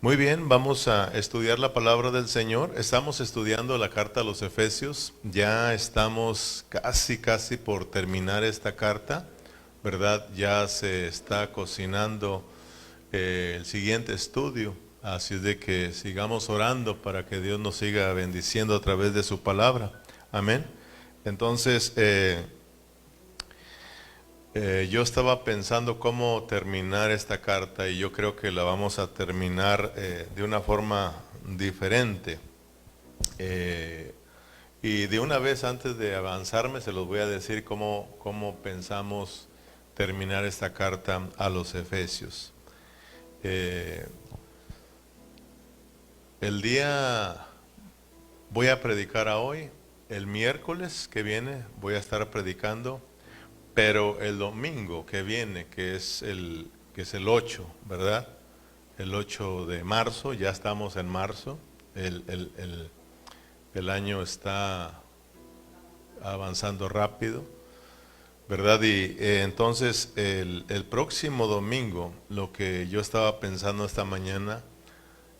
Muy bien, vamos a estudiar la palabra del Señor. Estamos estudiando la carta a los Efesios. Ya estamos casi por terminar esta carta, ¿verdad? Ya se está cocinando el siguiente estudio. Así es de que sigamos orando para que Dios nos siga bendiciendo a través de su palabra. Amén. Entonces, yo estaba pensando cómo terminar esta carta y yo creo que la vamos a terminar de una forma diferente. Eh, y de una vez antes de avanzarme se los voy a decir cómo pensamos terminar esta carta a los Efesios. Eh, el día voy a predicar a hoy, el miércoles que viene voy a estar predicando. Pero el domingo que viene, que es el 8, ¿verdad? El 8 de marzo, ya estamos en marzo, el año está avanzando rápido, ¿verdad? Y entonces el próximo domingo, lo que yo estaba pensando esta mañana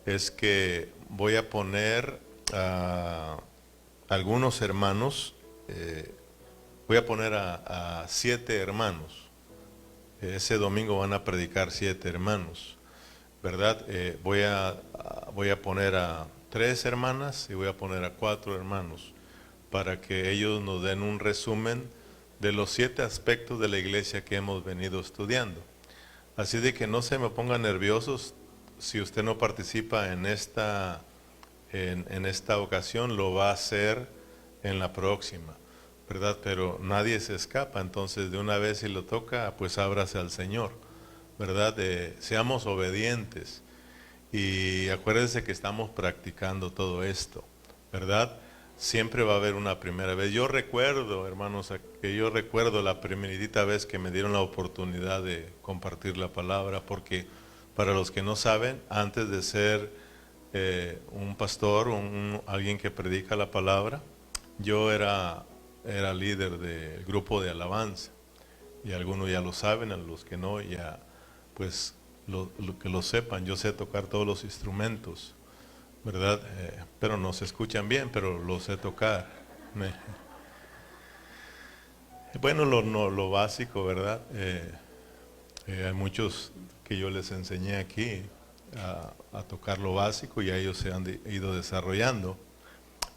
es que voy a poner a algunos hermanos, voy a poner a 7 hermanos. Ese domingo van a predicar 7 hermanos, ¿verdad? Voy a poner a 3 hermanas y voy a poner a 4 hermanos para que ellos nos den un resumen de los 7 aspectos de la iglesia que hemos venido estudiando. Así de que no se me pongan nerviosos si usted no participa en esta ocasión, lo va a hacer en la próxima, ¿verdad? Pero nadie se escapa, entonces de una vez si lo toca, pues ábrase al Señor, ¿verdad? Seamos obedientes y acuérdense que estamos practicando todo esto, ¿verdad? Siempre va a haber una primera vez. Yo recuerdo, hermanos, que yo recuerdo la primerita vez que me dieron la oportunidad de compartir la palabra, porque para los que no saben, antes de ser un pastor, alguien que predica la palabra, yo era líder del grupo de alabanza. Y algunos ya lo saben, a los que no, ya pues lo que lo sepan, yo sé tocar todos los instrumentos, ¿verdad? Pero no se escuchan bien, pero lo sé tocar. Bueno, lo básico, ¿verdad? Hay muchos que yo les enseñé aquí a tocar lo básico y a ellos se han ido desarrollando.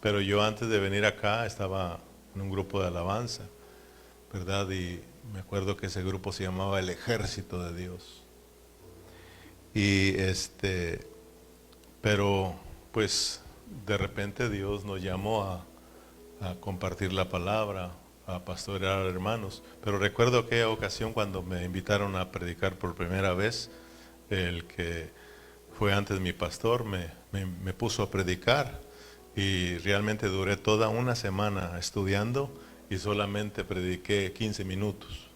Pero yo antes de venir acá estaba en un grupo de alabanza, ¿verdad? Y me acuerdo que ese grupo se llamaba El Ejército de Dios. Y pero pues de repente Dios nos llamó a compartir la palabra, a pastorear hermanos. Pero recuerdo aquella ocasión cuando me invitaron a predicar por primera vez, el que fue antes mi pastor me puso a predicar y realmente duré toda una semana estudiando y solamente prediqué 15 minutos,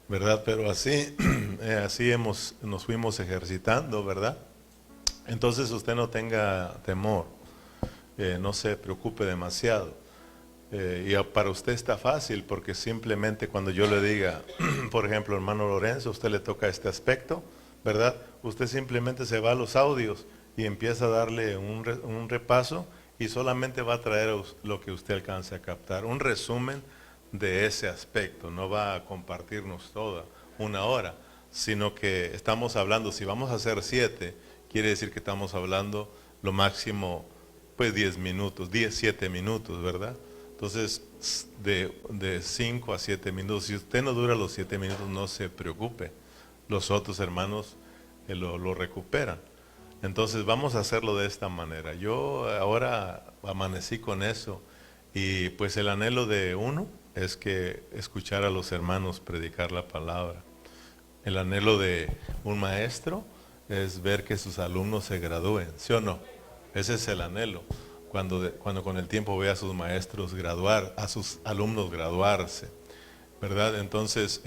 ¿verdad? Pero así, así nos fuimos ejercitando, ¿verdad? Entonces usted no tenga temor, no se preocupe demasiado. Y para usted está fácil porque simplemente cuando yo le diga, por ejemplo, hermano Lorenzo, usted le toca este aspecto, ¿verdad? Usted simplemente se va a los audios y empieza a darle un repaso y solamente va a traer lo que usted alcance a captar, un resumen de ese aspecto, no va a compartirnos toda una hora, sino que estamos hablando, si vamos a hacer 7, quiere decir que estamos hablando lo máximo, pues 10 minutos, 7 minutos, ¿verdad? Entonces, de 5 a 7 minutos, si usted no dura los 7 minutos, no se preocupe, los otros hermanos lo recuperan. Entonces vamos a hacerlo de esta manera. Yo ahora amanecí con eso y pues el anhelo de uno es que escuchar a los hermanos predicar la palabra. El anhelo de un maestro es ver que sus alumnos se gradúen, ¿sí o no? Ese es el anhelo. Cuando con el tiempo ve a sus maestros graduar, a sus alumnos graduarse, ¿verdad? Entonces,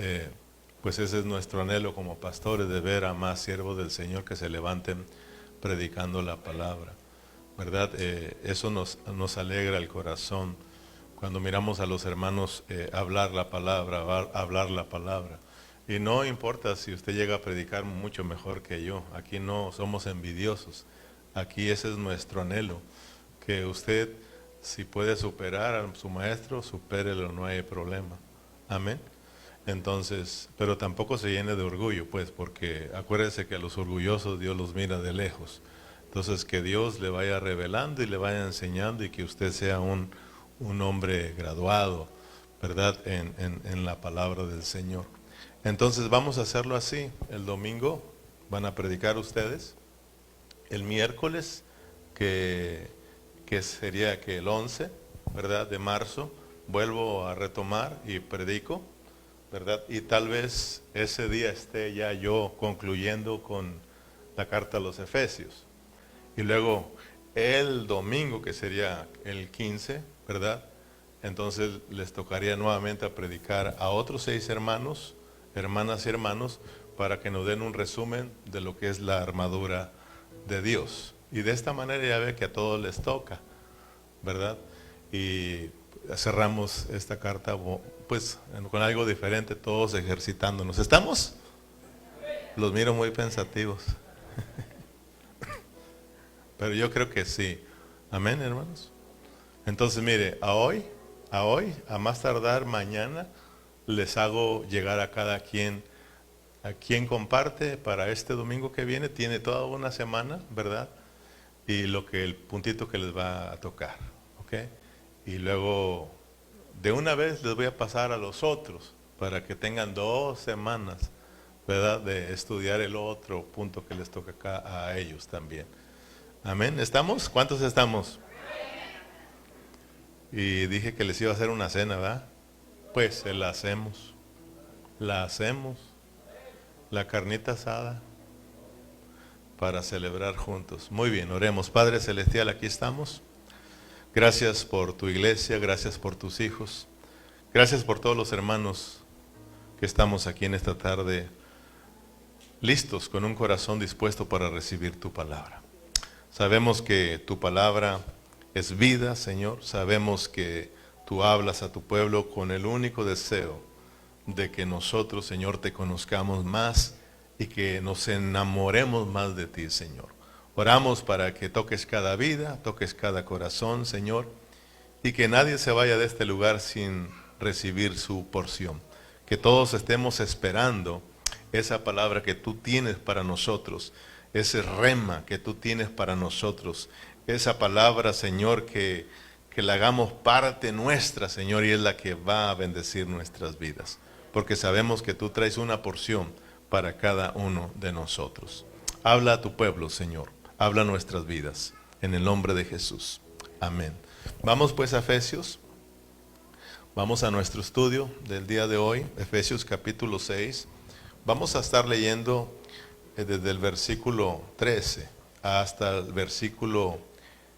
pues ese es nuestro anhelo como pastores, de ver a más siervos del Señor que se levanten predicando la palabra, ¿verdad? Eso nos alegra el corazón cuando miramos a los hermanos hablar la palabra, hablar la palabra. Y no importa si usted llega a predicar mucho mejor que yo. Aquí no somos envidiosos. Aquí ese es nuestro anhelo. Que usted, si puede superar a su maestro, supérelo, no hay problema. Amén. Entonces, pero tampoco se llene de orgullo, pues, porque acuérdese que a los orgullosos Dios los mira de lejos. Entonces, que Dios le vaya revelando y le vaya enseñando y que usted sea un hombre graduado, ¿verdad? En la palabra del Señor. Entonces, vamos a hacerlo así. El domingo van a predicar ustedes. El miércoles, que sería que el 11, ¿verdad? De marzo, vuelvo a retomar y predico, ¿verdad? Y tal vez ese día esté ya yo concluyendo con la carta a los Efesios. Y luego el domingo, que sería el 15, ¿verdad? Entonces les tocaría nuevamente a predicar a otros 6 hermanos, hermanas y hermanos, para que nos den un resumen de lo que es la armadura de Dios. Y de esta manera ya ve que a todos les toca, ¿verdad? Y cerramos esta carta pues con algo diferente, todos ejercitándonos. ¿Estamos? Los miro muy pensativos. Pero yo creo que sí. Amén, hermanos. Entonces mire, a más tardar mañana, les hago llegar a cada quien, a quien comparte para este domingo que viene. Tiene toda una semana, ¿verdad? Y el puntito que les va a tocar, ¿ok? Y luego, de una vez les voy a pasar a los otros, para que tengan 2 semanas, ¿verdad? De estudiar el otro punto que les toca acá a ellos también. Amén. ¿Estamos? ¿Cuántos estamos? Y dije que les iba a hacer una cena, ¿verdad? Pues la hacemos. La hacemos. La carnita asada para celebrar juntos. Muy bien, oremos. Padre Celestial, aquí estamos. Gracias por tu iglesia, gracias por tus hijos. Gracias por todos los hermanos que estamos aquí en esta tarde, listos, con un corazón dispuesto para recibir tu palabra. Sabemos que tu palabra es vida, Señor. Sabemos que tú hablas a tu pueblo con el único deseo de que nosotros, Señor, te conozcamos más y que nos enamoremos más de ti, Señor. Oramos para que toques cada vida, toques cada corazón, Señor, y que nadie se vaya de este lugar sin recibir su porción. Que todos estemos esperando esa palabra que tú tienes para nosotros, ese rema que tú tienes para nosotros, esa palabra, Señor, que la hagamos parte nuestra, Señor, y es la que va a bendecir nuestras vidas, porque sabemos que tú traes una porción para cada uno de nosotros. Habla a tu pueblo, Señor, habla a nuestras vidas, en el nombre de Jesús. Amén. Vamos pues a Efesios, vamos a nuestro estudio del día de hoy, Efesios capítulo 6. Vamos a estar leyendo desde el versículo 13 hasta el versículo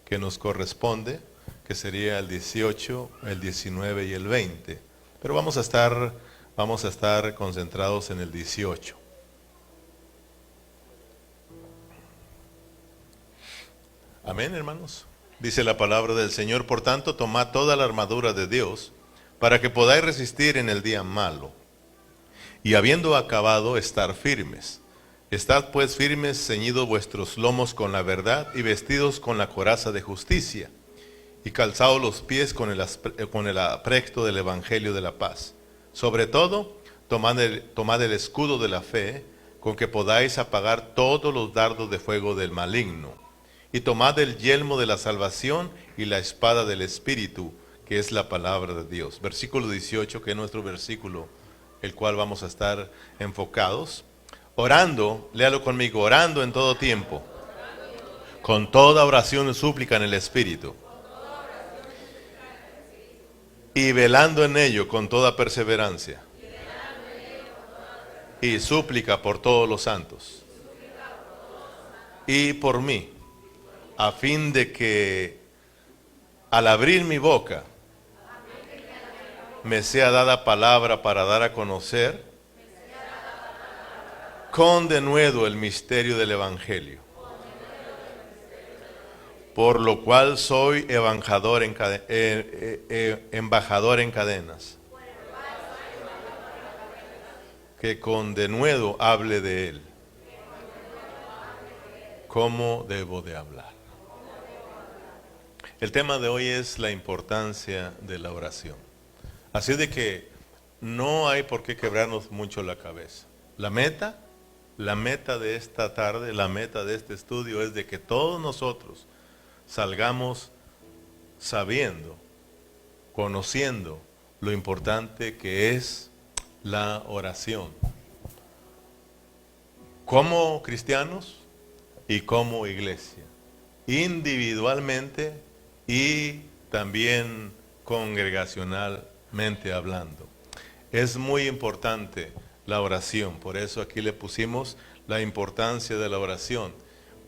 que nos corresponde, que sería el 18, el 19 y el 20. Pero vamos a estar concentrados en el 18. Amén, hermanos. Dice la palabra del Señor: por tanto, tomad toda la armadura de Dios, para que podáis resistir en el día malo, y habiendo acabado, estar firmes. Estad pues firmes, ceñidos vuestros lomos con la verdad, y vestidos con la coraza de justicia, y calzados los pies con el apresto del evangelio de la paz. Sobre todo, tomad el escudo de la fe, con que podáis apagar todos los dardos de fuego del maligno. Y tomad el yelmo de la salvación y la espada del Espíritu, que es la palabra de Dios. Versículo 18, que es nuestro versículo, el cual vamos a estar enfocados. Orando, léalo conmigo, orando en todo tiempo, con toda oración y súplica en el Espíritu, y velando en ello con toda perseverancia y súplica por todos los santos y por mí, a fin de que al abrir mi boca me sea dada palabra para dar a conocer con denuedo el misterio del Evangelio, por lo cual soy embajador en cadenas, que con denuedo hable de él. ¿Cómo debo de hablar? El tema de hoy es la importancia de la oración. Así de que no hay por qué quebrarnos mucho la cabeza. La meta de esta tarde, la meta de este estudio es de que todos nosotros salgamos sabiendo, conociendo lo importante que es la oración. Como cristianos y como iglesia, individualmente y también congregacionalmente hablando. Es muy importante la oración, por eso aquí le pusimos la importancia de la oración,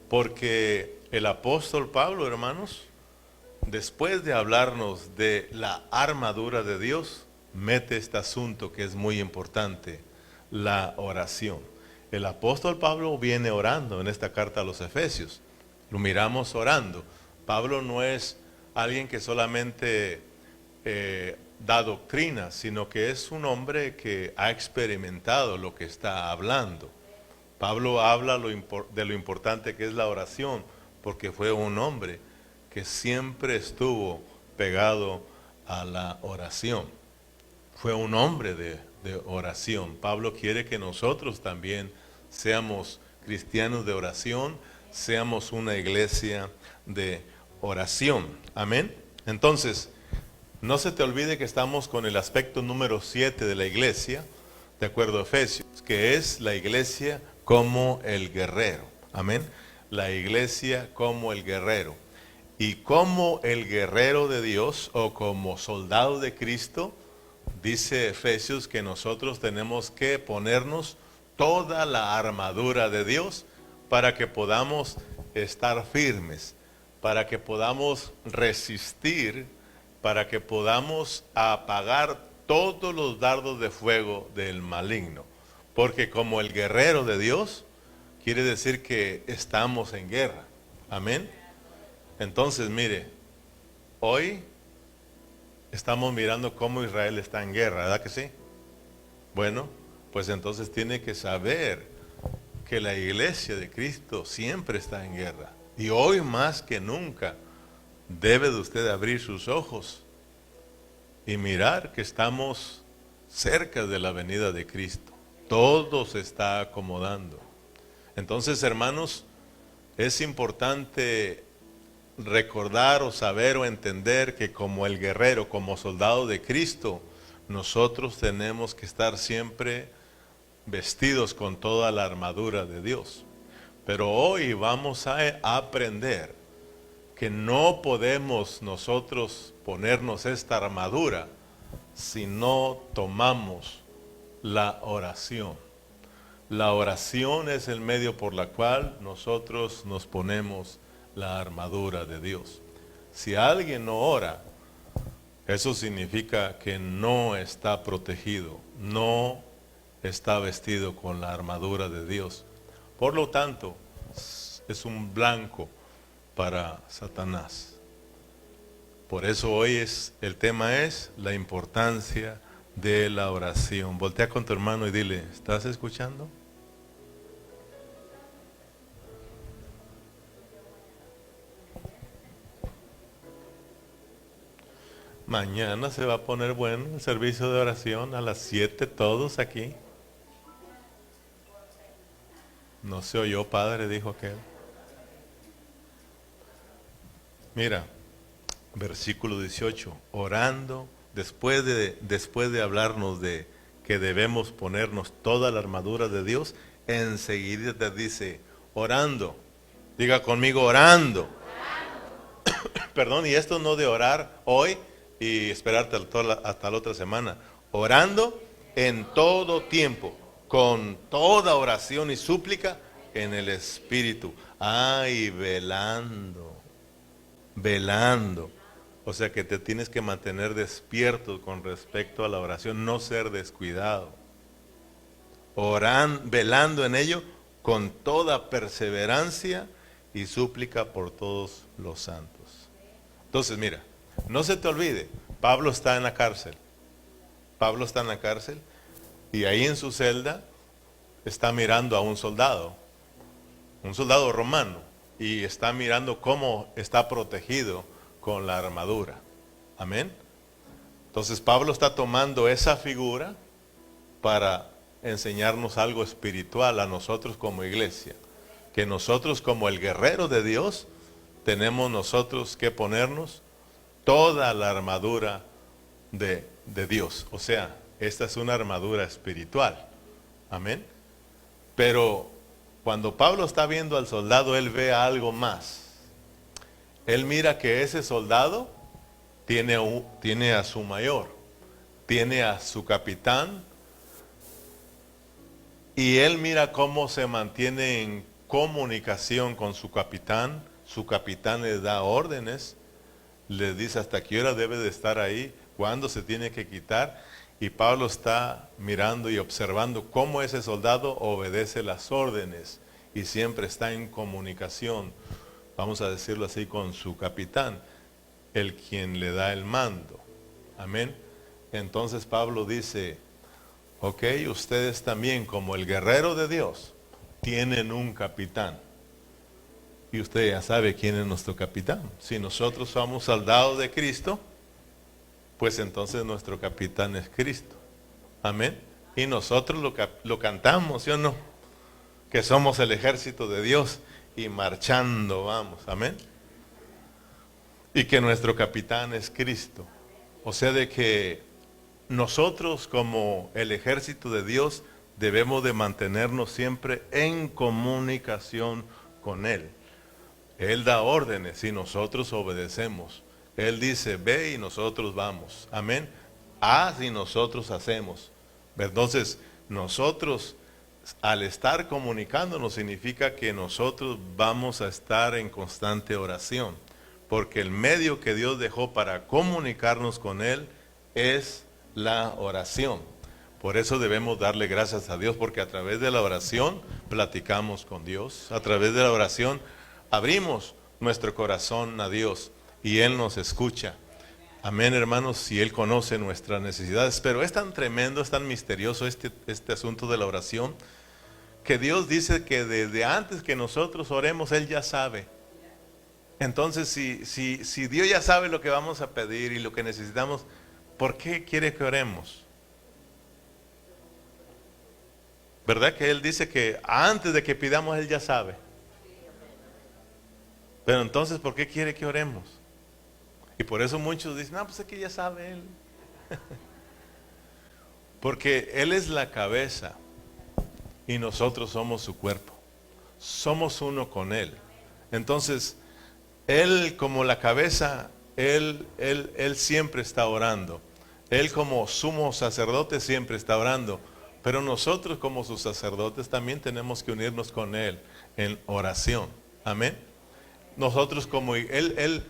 porque el apóstol Pablo, hermanos, después de hablarnos de la armadura de Dios, mete este asunto que es muy importante, la oración. El apóstol Pablo viene orando en esta carta a los Efesios. Lo miramos orando. Pablo no es alguien que solamente da doctrina, sino que es un hombre que ha experimentado lo que está hablando. Pablo habla de lo importante que es la oración, porque fue un hombre que siempre estuvo pegado a la oración. Fue un hombre de oración. Pablo quiere que nosotros también seamos cristianos de oración, seamos una iglesia de oración. Amén. Entonces, no se te olvide que estamos con el aspecto número 7 de la iglesia, de acuerdo a Efesios, que es la iglesia como el guerrero. Amén. La iglesia como el guerrero. Y como el guerrero de Dios o como soldado de Cristo, dice Efesios que nosotros tenemos que ponernos toda la armadura de Dios para que podamos estar firmes, para que podamos resistir, para que podamos apagar todos los dardos de fuego del maligno. Porque como el guerrero de Dios, quiere decir que estamos en guerra. Amén. Entonces, mire, hoy estamos mirando cómo Israel está en guerra, ¿verdad que sí? Bueno, pues entonces tiene que saber que la iglesia de Cristo siempre está en guerra. Y hoy más que nunca debe de usted abrir sus ojos y mirar que estamos cerca de la venida de Cristo. Todo se está acomodando. Entonces, hermanos, es importante recordar o saber o entender que como el guerrero, como soldado de Cristo, nosotros tenemos que estar siempre vestidos con toda la armadura de Dios. Pero hoy vamos a aprender que no podemos nosotros ponernos esta armadura si no tomamos la oración. La oración es el medio por la cual nosotros nos ponemos la armadura de Dios. Si alguien no ora, eso significa que no está protegido, no está vestido con la armadura de Dios. Por lo tanto, es un blanco para Satanás. Por eso hoy el tema es la importancia de la oración. Voltea con tu hermano y dile, ¿estás escuchando? Mañana se va a poner bueno el servicio de oración a las 7, todos aquí. No se oyó, padre, dijo aquel. Mira, versículo 18, orando, después de hablarnos de que debemos ponernos toda la armadura de Dios, enseguida te dice, orando. Diga conmigo, orando. Perdón, y esto no de orar hoy y esperarte hasta la otra semana. Orando en todo tiempo, con toda oración y súplica en el Espíritu. Ay, velando. O sea que te tienes que mantener despierto con respecto a la oración, no ser descuidado. Velando en ello con toda perseverancia y súplica por todos los santos. Entonces, mira, no se te olvide, Pablo está en la cárcel. Y ahí en su celda está mirando a un soldado romano, y está mirando cómo está protegido con la armadura. Amén. Entonces Pablo está tomando esa figura para enseñarnos algo espiritual a nosotros como iglesia. Que nosotros como el guerrero de Dios, tenemos nosotros que ponernos toda la armadura de Dios. O sea, esta es una armadura espiritual. Amén. Pero cuando Pablo está viendo al soldado, él ve algo más. Él mira que ese soldado tiene a su mayor, tiene a su capitán, y él mira cómo se mantiene en comunicación con su capitán. Su capitán le da órdenes, le dice hasta qué hora debe de estar ahí, cuándo se tiene que quitar. Y Pablo está mirando y observando cómo ese soldado obedece las órdenes y siempre está en comunicación, vamos a decirlo así, con su capitán, el quien le da el mando. Amén. Entonces Pablo dice, ok, ustedes también como el guerrero de Dios tienen un capitán. Y usted ya sabe quién es nuestro capitán. Si nosotros somos soldados de Cristo, pues entonces nuestro capitán es Cristo. Amén. Y nosotros lo cantamos, ¿sí o no? Que somos el ejército de Dios y marchando vamos. Amén. Y que nuestro capitán es Cristo. O sea, de que nosotros como el ejército de Dios debemos de mantenernos siempre en comunicación con Él. Él da órdenes y nosotros obedecemos. Él dice, ve y nosotros vamos. Amén. Haz y nosotros hacemos. Entonces, nosotros al estar comunicándonos significa que nosotros vamos a estar en constante oración. Porque el medio que Dios dejó para comunicarnos con Él es la oración. Por eso debemos darle gracias a Dios, porque a través de la oración platicamos con Dios. A través de la oración abrimos nuestro corazón a Dios y Él nos escucha. Amén, hermanos, y Él conoce nuestras necesidades. Pero es tan tremendo, es tan misterioso este asunto de la oración, que Dios dice que desde antes que nosotros oremos, Él ya sabe. Entonces, si Dios ya sabe lo que vamos a pedir y lo que necesitamos, ¿por qué quiere que oremos? ¿Verdad que Él dice que antes de que pidamos Él ya sabe? Pero entonces, ¿por qué quiere que oremos? Y por eso muchos dicen, no, pues es que ya sabe Él. Porque Él es la cabeza y nosotros somos su cuerpo. Somos uno con Él. Entonces, Él como la cabeza, Él siempre está orando. Él como sumo sacerdote siempre está orando. Pero nosotros como sus sacerdotes también tenemos que unirnos con Él en oración. Amén. Nosotros como Él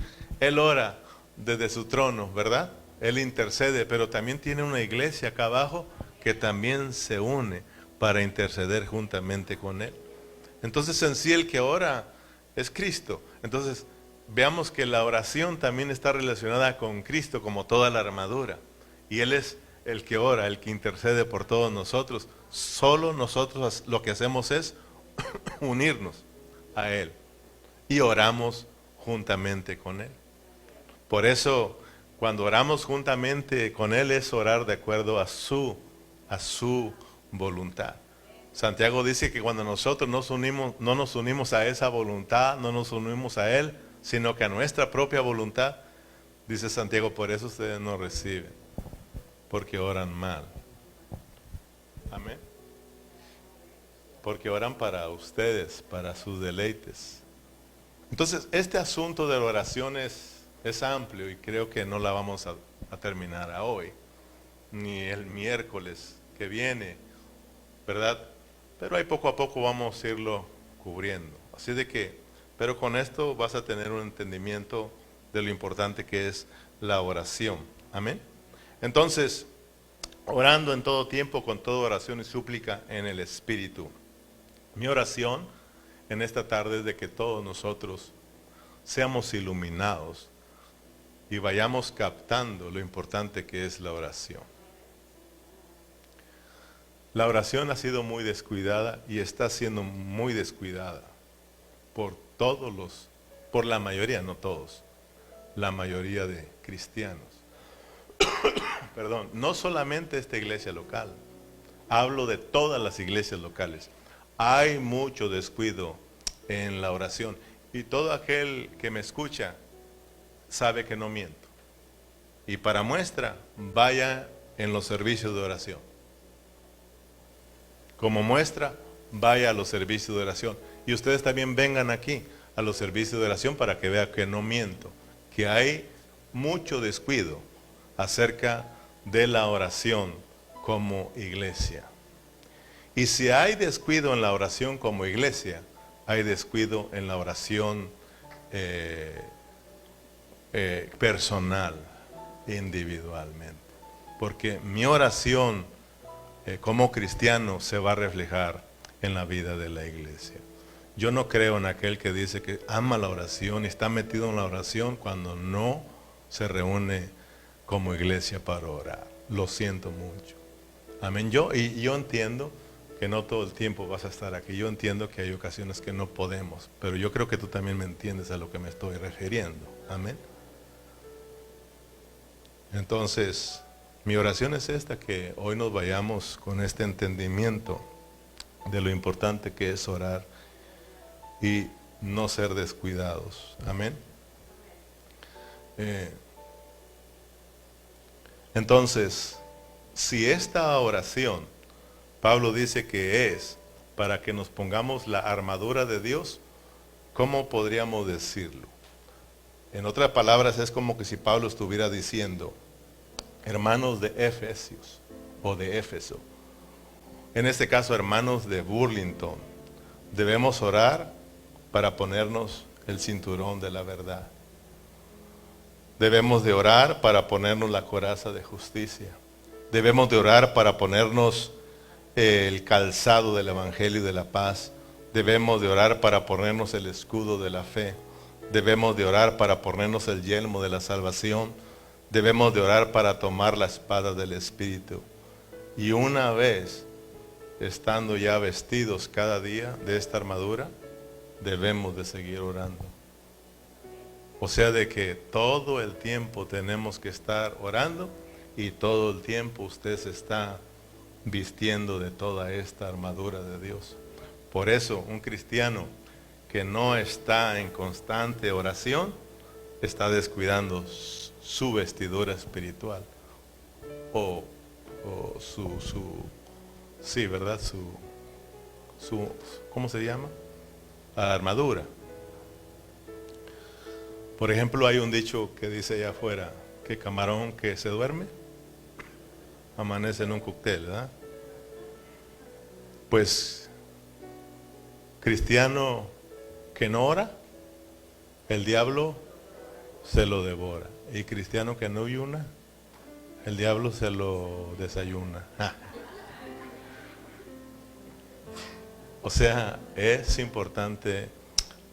ora desde su trono, ¿verdad? Él intercede, pero también tiene una iglesia acá abajo que también se une para interceder juntamente con Él. Entonces en sí el que ora es Cristo. Entonces veamos que la oración también está relacionada con Cristo como toda la armadura. Y Él es el que ora, el que intercede por todos nosotros. Solo nosotros lo que hacemos es unirnos a Él y oramos juntamente con Él. Por eso cuando oramos juntamente con Él es orar de acuerdo a su voluntad. Santiago dice que cuando nosotros no nos unimos a esa voluntad, no nos unimos a Él, sino que a nuestra propia voluntad, dice Santiago, por eso ustedes no reciben, porque oran mal. Amén. Porque oran para ustedes, para sus deleites. Entonces, este asunto de la oración es amplio y creo que no la vamos a terminar a hoy, ni el miércoles que viene, ¿verdad? Pero ahí poco a poco vamos a irlo cubriendo. Así de que, pero con esto vas a tener un entendimiento de lo importante que es la oración. Amén. Entonces, orando en todo tiempo, con toda oración y súplica en el Espíritu. Mi oración en esta tarde es de que todos nosotros seamos iluminados y vayamos captando lo importante que es la oración. La oración ha sido muy descuidada y está siendo muy descuidada por por la mayoría, no todos, la mayoría de cristianos. Perdón, no solamente esta iglesia local, hablo de todas las iglesias locales. Hay mucho descuido en la oración y todo aquel que me escucha sabe que no miento. Y para muestra, vaya en los servicios de oración. Como muestra, vaya a los servicios de oración. Y ustedes también vengan aquí a los servicios de oración para que vean que no miento, que hay mucho descuido acerca de la oración como iglesia. Y si hay descuido en la oración como iglesia, hay descuido en la oración personal, individualmente. Porque mi oración como cristiano se va a reflejar en la vida de la iglesia. Yo no creo en aquel que dice que ama la oración y está metido en la oración cuando no se reúne como iglesia para orar. Lo siento mucho. Amén. Yo entiendo que no todo el tiempo vas a estar aquí. Yo entiendo que hay ocasiones que no podemos, pero yo creo que tú también me entiendes a lo que me estoy refiriendo. Amén. Entonces, mi oración es esta, que hoy nos vayamos con este entendimiento de lo importante que es orar y no ser descuidados. Amén. Entonces, si esta oración, Pablo dice que es para que nos pongamos la armadura de Dios, ¿cómo podríamos decirlo? En otras palabras, es como que si Pablo estuviera diciendo, hermanos de Efesios o de Éfeso, en este caso hermanos de Burlington, debemos orar para ponernos el cinturón de la verdad. Debemos de orar para ponernos la coraza de justicia. Debemos de orar para ponernos el calzado del evangelio y de la paz. Debemos de orar para ponernos el escudo de la fe. Debemos de orar para ponernos el yelmo de la salvación. Debemos de orar para tomar la espada del Espíritu. Y una vez estando ya vestidos cada día de esta armadura, debemos de seguir orando. O sea, de que todo el tiempo tenemos que estar orando y todo el tiempo usted se está vistiendo de toda esta armadura de Dios. Por eso un cristiano que no está en constante oración está descuidando su vestidura espiritual o sí, ¿verdad? ¿Cómo se llama? Armadura. Por ejemplo, hay un dicho que dice allá afuera, que camarón que se duerme, amanece en un cóctel, ¿verdad? Pues, cristiano que no ora, el diablo se lo devora. Y cristiano que no ayuna, el diablo se lo desayuna. O sea, es importante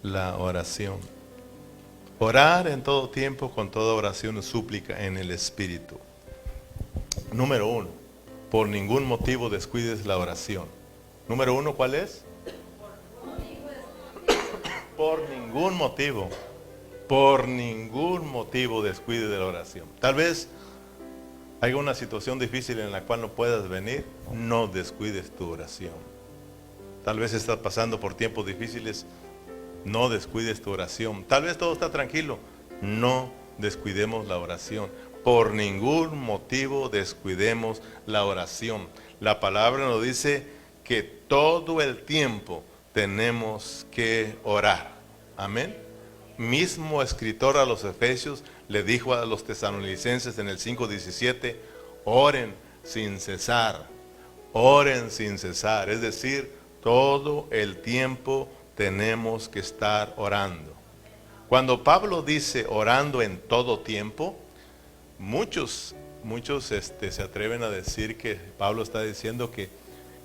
la oración. Orar en todo tiempo, con toda oración y súplica en el Espíritu. Número 1, por ningún motivo descuides la oración. Número 1, ¿cuál es? Por ningún motivo. Por ningún motivo descuides de la oración. Tal vez hay una situación difícil en la cual no puedas venir, no descuides tu oración. Tal vez estás pasando por tiempos difíciles, no descuides tu oración. Tal vez todo está tranquilo, no descuidemos la oración. Por ningún motivo descuidemos la oración. La palabra nos dice que todo el tiempo tenemos que orar. Amén. Mismo escritor a los Efesios le dijo a los tesalonicenses en el 5:17, oren sin cesar. Oren sin cesar. Es decir, todo el tiempo tenemos que estar orando. Cuando Pablo dice orando en todo tiempo, muchos se atreven a decir que Pablo está diciendo que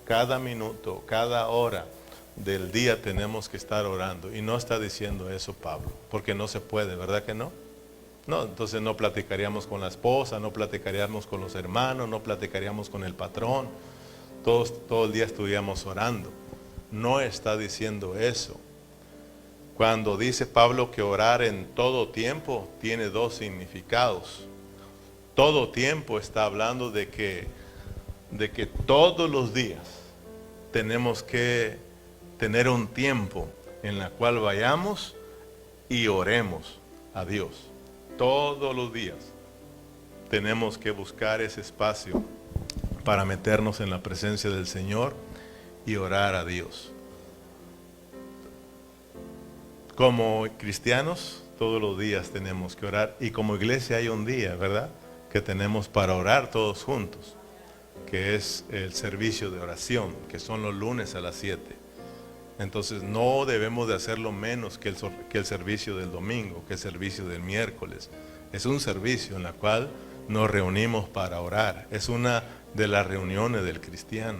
cada minuto, cada hora del día tenemos que estar orando. Y no está diciendo eso Pablo, porque no se puede, ¿verdad que no? No, entonces no platicaríamos con la esposa, no platicaríamos con los hermanos, no platicaríamos con el patrón. todo el día estuviéramos orando. No está diciendo eso. Cuando dice Pablo que orar en todo tiempo, tiene dos significados. Todo tiempo está hablando de que todos los días tenemos que tener un tiempo en el cual vayamos y oremos a Dios. Todos los días tenemos que buscar ese espacio para meternos en la presencia del Señor y orar a Dios. Como cristianos, todos los días tenemos que orar, y como iglesia hay un día, ¿verdad?, que tenemos para orar todos juntos, que es el servicio de oración, que son los lunes a las 7. Entonces no debemos de hacerlo menos que el servicio del domingo, que el servicio del miércoles. Es un servicio en el cual nos reunimos para orar. Es una de las reuniones del cristiano.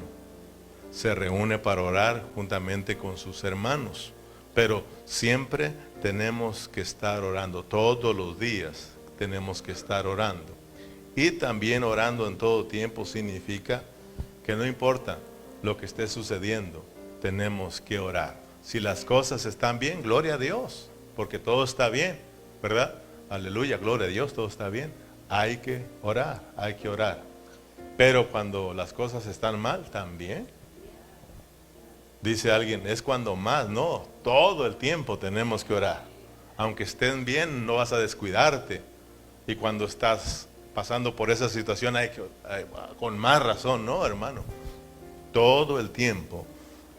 Se reúne para orar juntamente con sus hermanos. Pero siempre tenemos que estar orando. Todos los días tenemos que estar orando. Y también orando en todo tiempo significa que no importa lo que esté sucediendo, tenemos que orar. Si las cosas están bien, gloria a Dios, porque todo está bien, ¿verdad? Aleluya, gloria a Dios, todo está bien. Hay que orar, hay que orar. Pero cuando las cosas están mal, también. Dice alguien, es cuando más. No, todo el tiempo tenemos que orar. Aunque estén bien, no vas a descuidarte. Y cuando estás pasando por esa situación, con más razón, ¿no, hermano? Todo el tiempo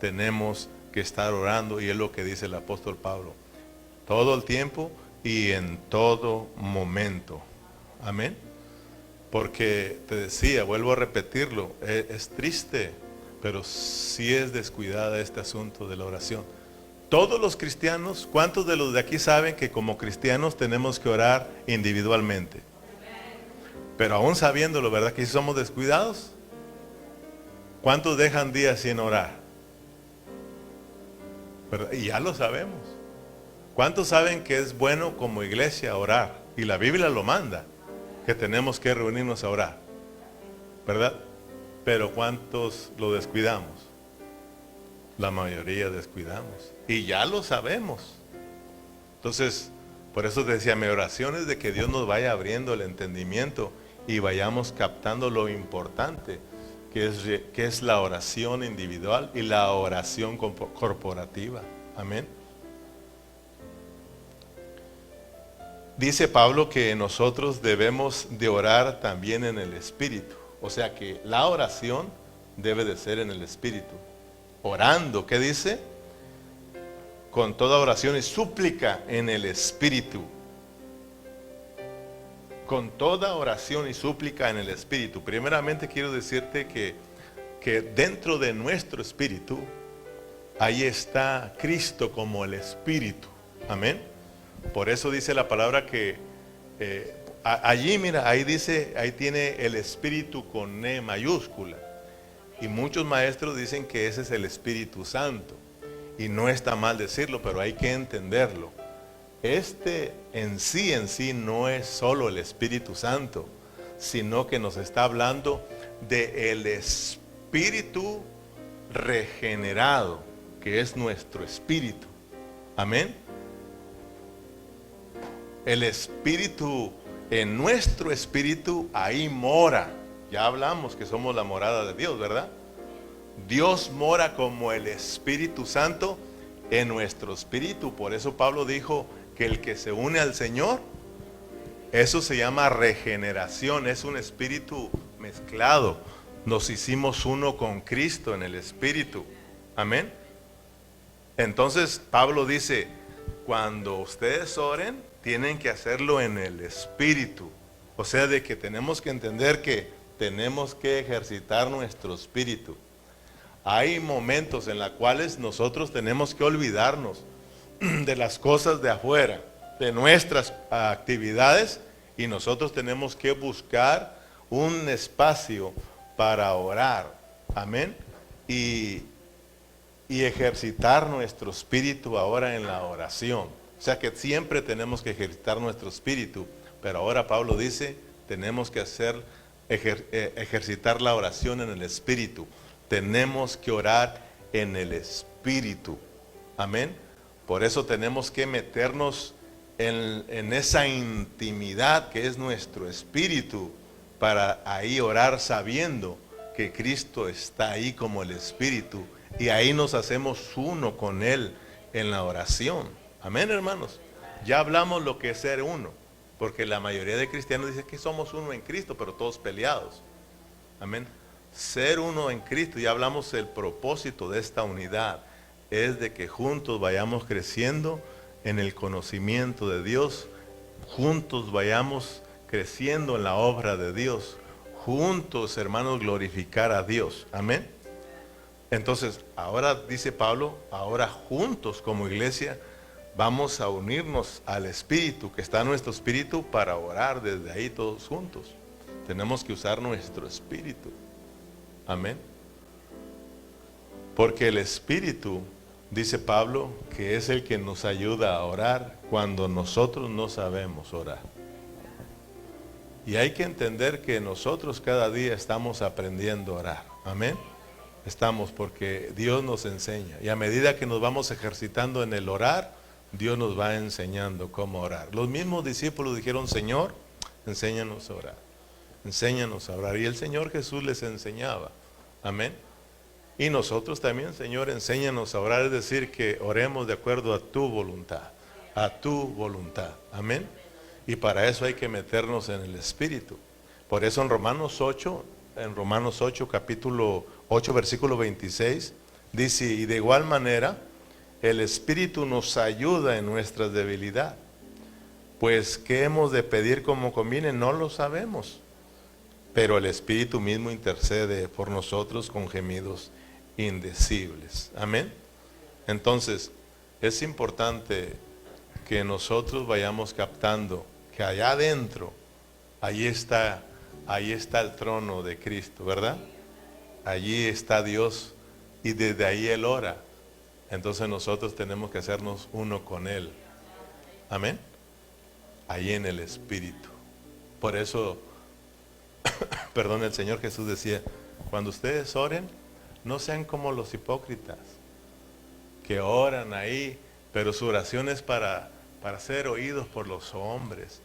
tenemos que estar orando, y es lo que dice el apóstol Pablo. Todo el tiempo y en todo momento. Amén. Porque te decía, vuelvo a repetirlo, es triste, pero sí es descuidada este asunto de la oración. Todos los cristianos, ¿cuántos de los de aquí saben que como cristianos tenemos que orar individualmente? Pero aún sabiéndolo, ¿verdad que si somos descuidados? ¿Cuántos dejan días sin orar? ¿Verdad? Y ya lo sabemos. ¿Cuántos saben que es bueno como iglesia orar? Y la Biblia lo manda, que tenemos que reunirnos a orar, ¿verdad? Pero ¿cuántos lo descuidamos? La mayoría descuidamos. Y ya lo sabemos. Entonces, por eso decía, mi oración es de que Dios nos vaya abriendo el entendimiento y vayamos captando lo importante, que es la oración individual y la oración corporativa. Amén. Dice Pablo que nosotros debemos de orar también en el Espíritu. O sea que la oración debe de ser en el Espíritu. Orando, ¿qué dice? Con toda oración y súplica en el Espíritu. Con toda oración y súplica en el Espíritu. Primeramente quiero decirte que dentro de nuestro espíritu, ahí está Cristo como el Espíritu. Amén. Por eso dice la palabra que allí, mira, ahí dice, ahí tiene el Espíritu con E mayúscula. Y muchos maestros dicen que ese es el Espíritu Santo. Y no está mal decirlo, pero hay que entenderlo. Este en sí no es solo el Espíritu Santo, sino que nos está hablando del Espíritu regenerado, que es nuestro espíritu. Amén. El Espíritu, en nuestro espíritu, ahí mora. Ya hablamos que somos la morada de Dios, ¿verdad? Dios mora como el Espíritu Santo en nuestro espíritu. Por eso Pablo dijo que el que se une al Señor, eso se llama regeneración. Es un espíritu mezclado. Nos hicimos uno con Cristo en el espíritu. Amén. Entonces Pablo dice, cuando ustedes oren, tienen que hacerlo en el espíritu. O sea, de que tenemos que entender que tenemos que ejercitar nuestro espíritu. Hay momentos en los cuales nosotros tenemos que olvidarnos de las cosas de afuera, de nuestras actividades, y nosotros tenemos que buscar un espacio para orar. Amén. Y ejercitar nuestro espíritu ahora en la oración. O sea que siempre tenemos que ejercitar nuestro espíritu, pero ahora Pablo dice, tenemos que ejercitar la oración en el espíritu. Tenemos que orar en el Espíritu. Amén. Por eso tenemos que meternos en esa intimidad que es nuestro espíritu, para ahí orar sabiendo que Cristo está ahí como el Espíritu, y ahí nos hacemos uno con Él en la oración. Amén, hermanos. Ya hablamos lo que es ser uno, porque la mayoría de cristianos dicen que somos uno en Cristo, pero todos peleados. Amén. Ser uno en Cristo, ya hablamos el propósito de esta unidad, es de que juntos vayamos creciendo en el conocimiento de Dios, juntos vayamos creciendo en la obra de Dios, juntos, hermanos, glorificar a Dios. Amén. Entonces, ahora dice Pablo, ahora juntos como iglesia vamos a unirnos al Espíritu, que está en nuestro espíritu, para orar desde ahí todos juntos. Tenemos que usar nuestro espíritu. Amén. Porque el Espíritu, dice Pablo, que es el que nos ayuda a orar cuando nosotros no sabemos orar. Y hay que entender que nosotros cada día estamos aprendiendo a orar. Amén. Estamos, porque Dios nos enseña. Y a medida que nos vamos ejercitando en el orar, Dios nos va enseñando cómo orar. Los mismos discípulos dijeron: Señor, enséñanos a orar. Enséñanos a orar. Y el Señor Jesús les enseñaba. Amén. Y nosotros también: Señor, enséñanos a orar. Es decir, que oremos de acuerdo a tu voluntad. A tu voluntad. Amén. Y para eso hay que meternos en el Espíritu. Por eso en Romanos 8, capítulo 8, versículo 26, dice: y de igual manera, el Espíritu nos ayuda en nuestra debilidad. Pues, ¿qué hemos de pedir como conviene? No lo sabemos. Pero el Espíritu mismo intercede por nosotros con gemidos indecibles. Amén. Entonces, es importante que nosotros vayamos captando que allá adentro, ahí está el trono de Cristo, ¿verdad? Allí está Dios, y desde ahí Él ora. Entonces nosotros tenemos que hacernos uno con Él. Amén. Ahí en el Espíritu. Por eso, perdón, el Señor Jesús decía: cuando ustedes oren, no sean como los hipócritas, que oran ahí, pero su oración es para ser oídos por los hombres,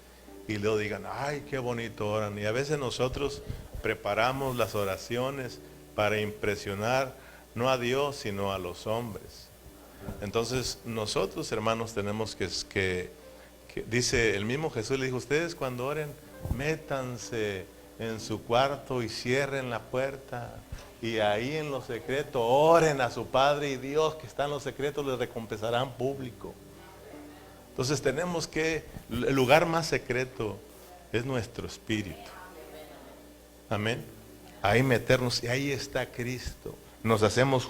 y luego digan: ay, qué bonito oran. Y a veces nosotros preparamos las oraciones para impresionar no a Dios, sino a los hombres. Entonces nosotros, hermanos, tenemos que dice el mismo Jesús, le dijo: ustedes cuando oren, métanse en su cuarto y cierren la puerta, y ahí en lo secreto oren a su Padre, y Dios que está en lo secreto les recompensará en público. Entonces tenemos que, el lugar más secreto es nuestro espíritu. Amén. Ahí meternos, y ahí está Cristo. Nos hacemos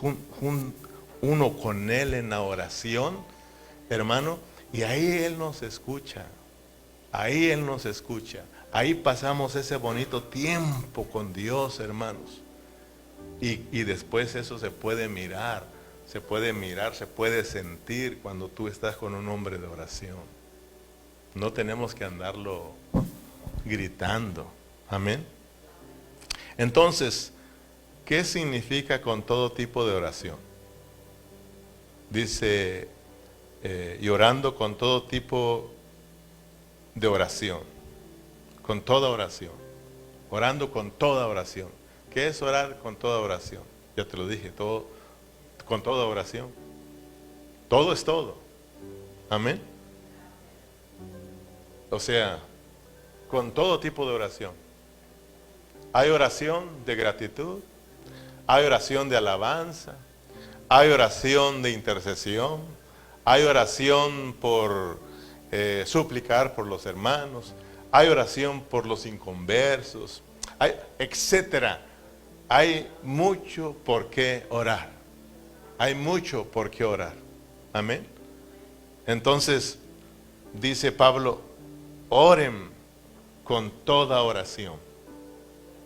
uno con Él en la oración, hermano, y ahí Él nos escucha. Ahí Él nos escucha. Ahí pasamos ese bonito tiempo con Dios, hermanos. Y después eso se puede mirar, se puede sentir cuando tú estás con un hombre de oración. No tenemos que andarlo gritando. Amén. Entonces, ¿qué significa con todo tipo de oración? Dice, y orando con todo tipo de oración. Con toda oración. Orando con toda oración. ¿Qué es orar con toda oración? Ya te lo dije, todo, con toda oración. Todo es todo. Amén. O sea, con todo tipo de oración. Hay oración de gratitud, hay oración de alabanza, hay oración de intercesión, hay oración por suplicar por los hermanos, hay oración por los inconversos, hay, etcétera. Hay mucho por qué orar. Hay mucho por qué orar. Amén. Entonces, dice Pablo, oren con toda oración.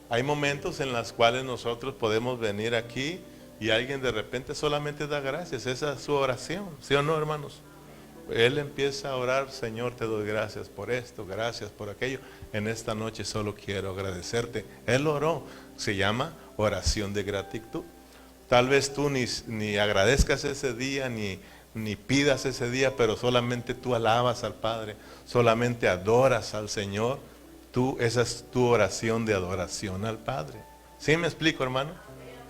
Hay momentos en los cuales nosotros podemos venir aquí y alguien de repente solamente da gracias. Esa es su oración, ¿sí o no, hermanos? Él empieza a orar: Señor, te doy gracias por esto, gracias por aquello. En esta noche solo quiero agradecerte. Él oró, se llama oración de gratitud. Tal vez tú ni agradezcas ese día, ni pidas ese día, pero solamente tú alabas al Padre, solamente adoras al Señor. Esa es tu oración de adoración al Padre. ¿Sí me explico, hermano?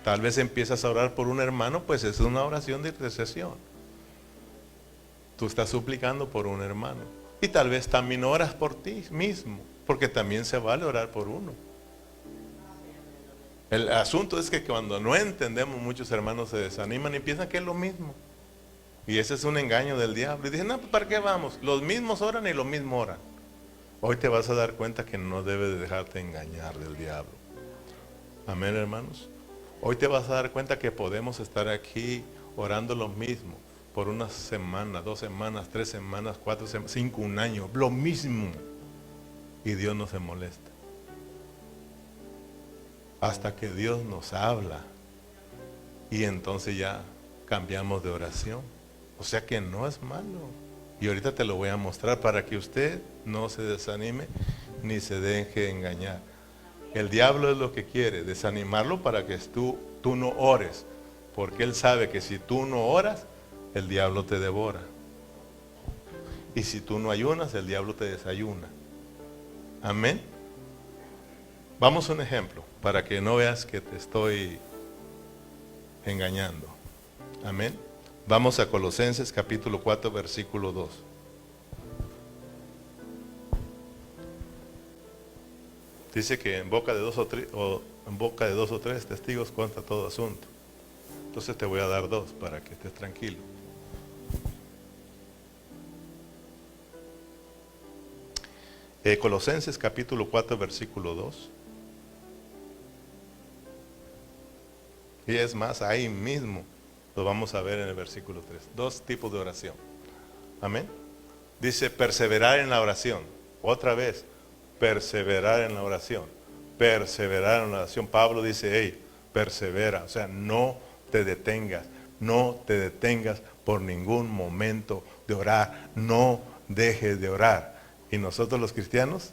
Tal vez empiezas a orar por un hermano, pues es una oración de intercesión. Tú estás suplicando por un hermano. Y tal vez también oras por ti mismo, porque también se vale orar por uno. El asunto es que cuando no entendemos, muchos hermanos se desaniman y piensan que es lo mismo. Y ese es un engaño del diablo. Y dicen, no, pues ¿para qué vamos? Los mismos oran y los mismos oran. Hoy te vas a dar cuenta que no debes de dejarte engañar del diablo. Amén, hermanos. Hoy te vas a dar cuenta que podemos estar aquí orando lo mismo por una semana, 2 semanas, 3 semanas, 4 semanas, 5, un año, lo mismo. Y Dios no se molesta. Hasta que Dios nos habla. Y entonces ya cambiamos de oración. O sea que no es malo. Y ahorita te lo voy a mostrar para que usted no se desanime ni se deje engañar. El diablo es lo que quiere, desanimarlo para que tú no ores. Porque él sabe que si tú no oras, el diablo te devora. Y si tú no ayunas, el diablo te desayuna. Amén. Vamos a un ejemplo, para que no veas que te estoy engañando. Amén. Vamos a Colosenses capítulo 4, versículo 2. Dice que en boca de dos o tres testigos consta todo asunto. Entonces te voy a dar 2 para que estés tranquilo. Colosenses capítulo 4, versículo 2. Y es más, ahí mismo lo vamos a ver en el versículo 3. 2 tipos de oración. Amén. Dice perseverar en la oración. Otra vez, perseverar en la oración. Perseverar en la oración. Pablo dice, hey, persevera. O sea, no te detengas. No te detengas por ningún momento de orar. No dejes de orar. Y nosotros los cristianos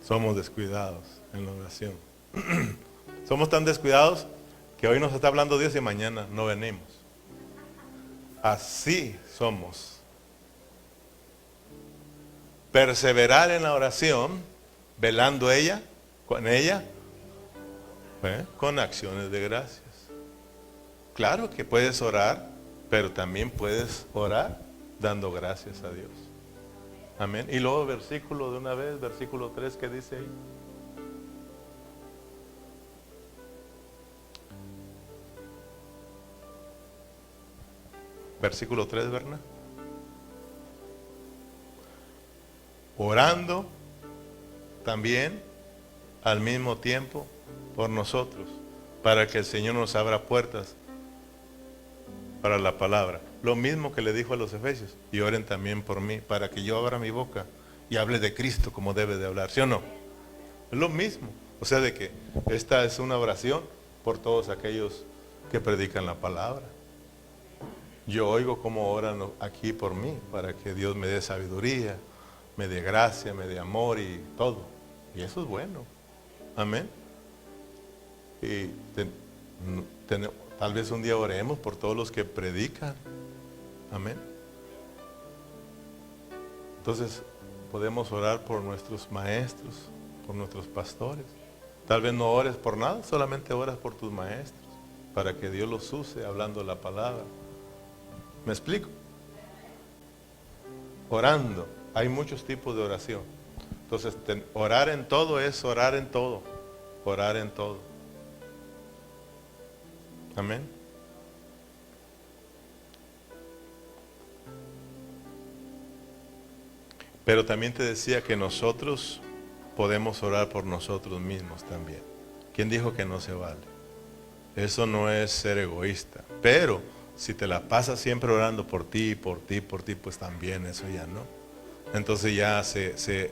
somos descuidados en la oración. Somos tan descuidados que hoy nos está hablando Dios y mañana no venimos. Así somos. Perseverar en la oración, velando con acciones de gracias. Claro que puedes orar, pero también puedes orar dando gracias a Dios. Amén. Y luego versículo de una vez, versículo 3, ¿qué dice ahí? Versículo 3, ¿verdad? Orando también al mismo tiempo por nosotros, para que el Señor nos abra puertas para la palabra. Lo mismo que le dijo a los efesios, y oren también por mí, para que yo abra mi boca y hable de Cristo como debe de hablar, ¿sí o no? Es lo mismo, o sea de que esta es una oración por todos aquellos que predican la palabra. Yo oigo cómo oran aquí por mí, para que Dios me dé sabiduría, me dé gracia, me dé amor y todo. Y eso es bueno. Amén. Y tal vez un día oremos por todos los que predican. Amén. Entonces podemos orar por nuestros maestros, por nuestros pastores. Tal vez no ores por nada, solamente oras por tus maestros, para que Dios los use hablando la palabra. ¿Me explico? Orando. Hay muchos tipos de oración. Entonces, orar en todo es orar en todo. Orar en todo. Amén. Pero también te decía que nosotros podemos orar por nosotros mismos también. ¿Quién dijo que no se vale? Eso no es ser egoísta. Pero si te la pasas siempre orando por ti, por ti, por ti, pues también eso ya no. Entonces ya se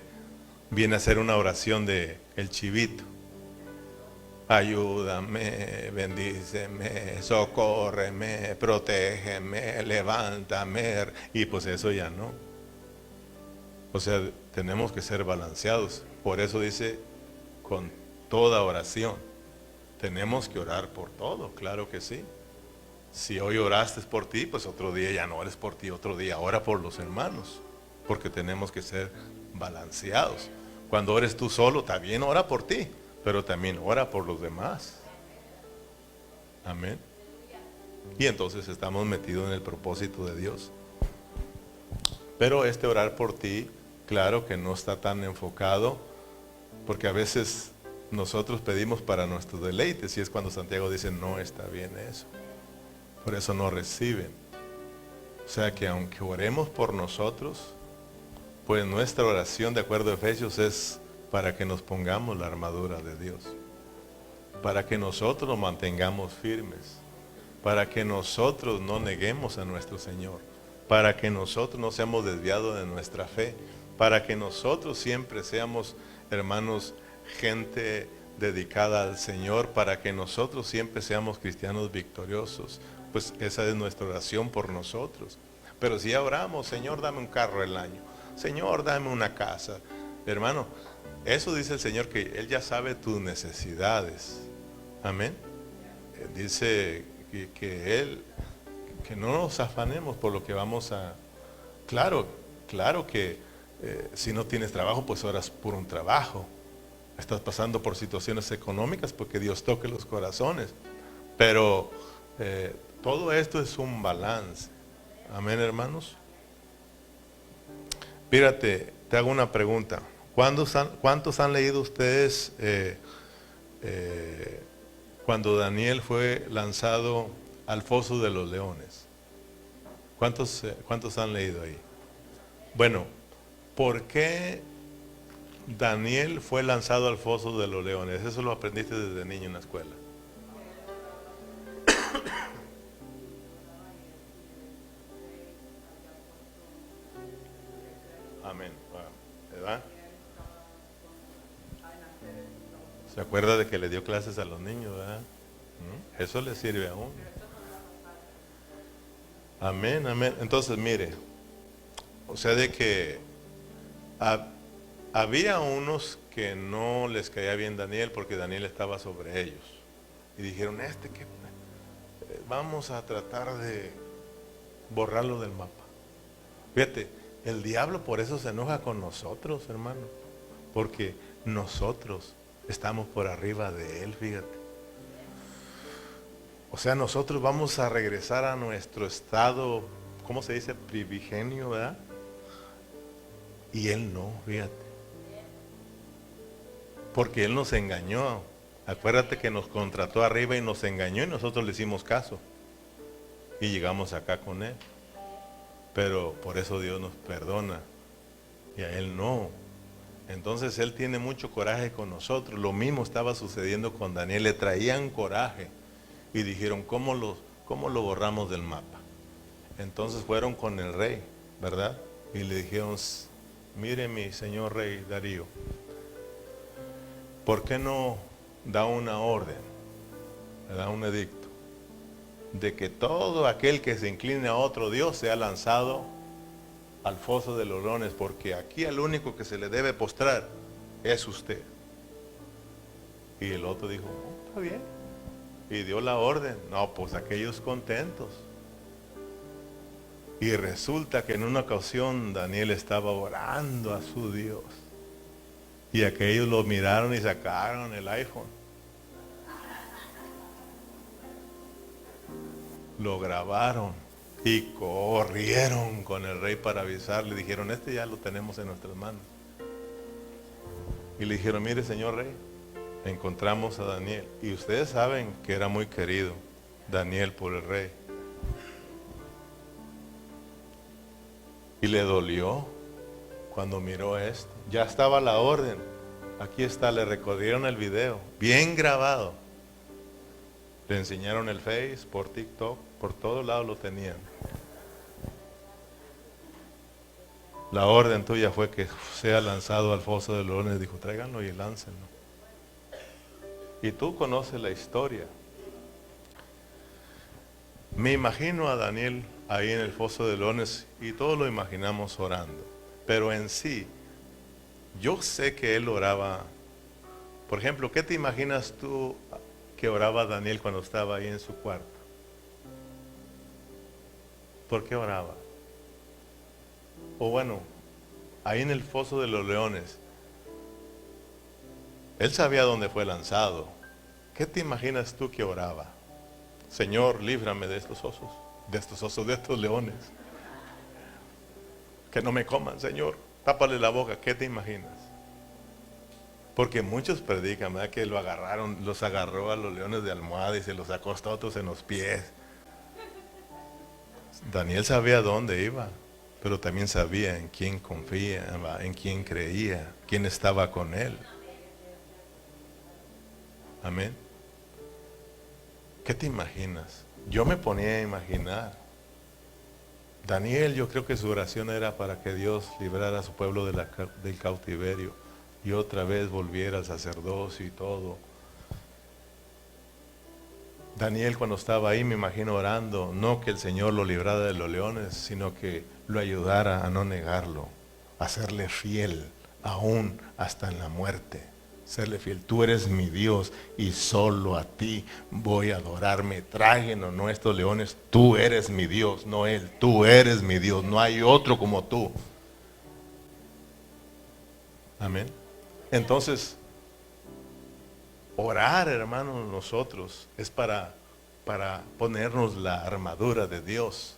viene a ser una oración de el chivito. Ayúdame, bendíceme, socórreme, protégeme, levántame. Y pues eso ya no. O sea, tenemos que ser balanceados. Por eso dice, con toda oración. tenemos que orar por todo, claro que sí. Si hoy oraste por ti, pues otro día ya no ores por ti, otro día ora por los hermanos, porque tenemos que ser balanceados. Cuando ores tú solo, también ora por ti, pero también ora por los demás. Amén. Y entonces estamos metidos en el propósito de Dios. Pero este orar por ti, claro que no está tan enfocado, porque a veces nosotros pedimos para nuestros deleites, y es cuando Santiago dice, no está bien eso. Por eso no reciben. O sea que aunque oremos por nosotros, pues nuestra oración, de acuerdo a Efesios, es para que nos pongamos la armadura de Dios, para que nosotros nos mantengamos firmes, para que nosotros no neguemos a nuestro Señor, para que nosotros no seamos desviados de nuestra fe, para que nosotros siempre seamos, hermanos, gente dedicada al Señor, para que nosotros siempre seamos cristianos victoriosos. Pues esa es nuestra oración por nosotros. Pero si ya oramos, Señor, dame un carro el año, Señor, dame una casa, hermano, eso dice el Señor, que Él ya sabe tus necesidades. Amén. Dice que Él, que no nos afanemos por lo que vamos a... Claro que si no tienes trabajo, pues oras por un trabajo. Estás pasando por situaciones económicas, porque Dios toque los corazones. Pero todo esto es un balance. Amén, hermanos. Mírate, te hago una pregunta. ¿Cuántos han leído ustedes cuando Daniel fue lanzado al foso de los leones? ¿Cuántos han leído ahí? Bueno, ¿por qué Daniel fue lanzado al foso de los leones? Eso lo aprendiste desde niño en la escuela. Amén. ¿Verdad? ¿Se acuerda de que le dio clases a los niños, verdad? Eso le sirve a uno. Amén, amén. Entonces, mire, o sea de que había unos que no les caía bien Daniel, porque Daniel estaba sobre ellos. Y dijeron, que vamos a tratar de borrarlo del mapa. Fíjate, el diablo por eso se enoja con nosotros, hermano, porque nosotros estamos por arriba de él, fíjate. O sea, nosotros vamos a regresar a nuestro estado, ¿cómo se dice? Primigenio, ¿verdad? Y él no, fíjate. Porque él nos engañó. Acuérdate que nos contrató arriba y nos engañó, y nosotros le hicimos caso. Y llegamos acá con él. Pero por eso Dios nos perdona. Y a él no. Entonces él tiene mucho coraje con nosotros. Lo mismo estaba sucediendo con Daniel. Le traían coraje. Y dijeron, ¿cómo lo borramos del mapa? Entonces fueron con el rey, ¿verdad? Y le dijeron, mire mi señor rey Darío, ¿por qué no da una orden, da un edicto, de que todo aquel que se incline a otro Dios sea lanzado al foso de los leones? Porque aquí al único que se le debe postrar es usted. Y el otro dijo, está bien. Y dio la orden. No, pues aquellos contentos. Y resulta que en una ocasión Daniel estaba orando a su Dios. Y aquellos lo miraron y sacaron el iPhone. Lo grabaron y corrieron con el rey para avisarle. Dijeron, ya lo tenemos en nuestras manos. Y le dijeron, mire señor rey, encontramos a Daniel. Y ustedes saben que era muy querido Daniel por el rey. Y le dolió cuando miró esto. Ya estaba la orden. Aquí está, le recordieron el video, bien grabado. Le enseñaron el Face, por TikTok, por todos lados lo tenían. La orden tuya fue que sea lanzado al foso de los leones. Dijo, tráiganlo y láncenlo. Y tú conoces la historia. Me imagino a Daniel ahí en el foso de leones y todos lo imaginamos orando. Pero en sí, yo sé que él oraba. Por ejemplo, ¿qué te imaginas tú que oraba Daniel cuando estaba ahí en su cuarto? ¿Por qué oraba? O bueno, ahí en el foso de los leones, él sabía dónde fue lanzado. ¿Qué te imaginas tú que oraba? Señor, líbrame de estos osos, de estos leones. Que no me coman, Señor. Tápale la boca. ¿Qué te imaginas? Porque muchos predican, ¿verdad? Que los agarró a los leones de almohada y se los acostó a otros en los pies. Daniel sabía dónde iba, pero también sabía en quién confiaba, en quién creía, quién estaba con él. Amén. ¿Qué te imaginas? Yo me ponía a imaginar. Daniel, yo creo que su oración era para que Dios librara a su pueblo del cautiverio y otra vez volviera al sacerdocio y todo. Daniel, cuando estaba ahí, me imagino orando, no que el Señor lo librara de los leones, sino que lo ayudara a no negarlo, a serle fiel, aún hasta en la muerte. Serle fiel. Tú eres mi Dios y solo a ti voy a adorarme. Traguen o no estos leones. Tú eres mi Dios, no él. Tú eres mi Dios. No hay otro como tú. Amén. Entonces, orar, hermanos, nosotros es para ponernos la armadura de Dios.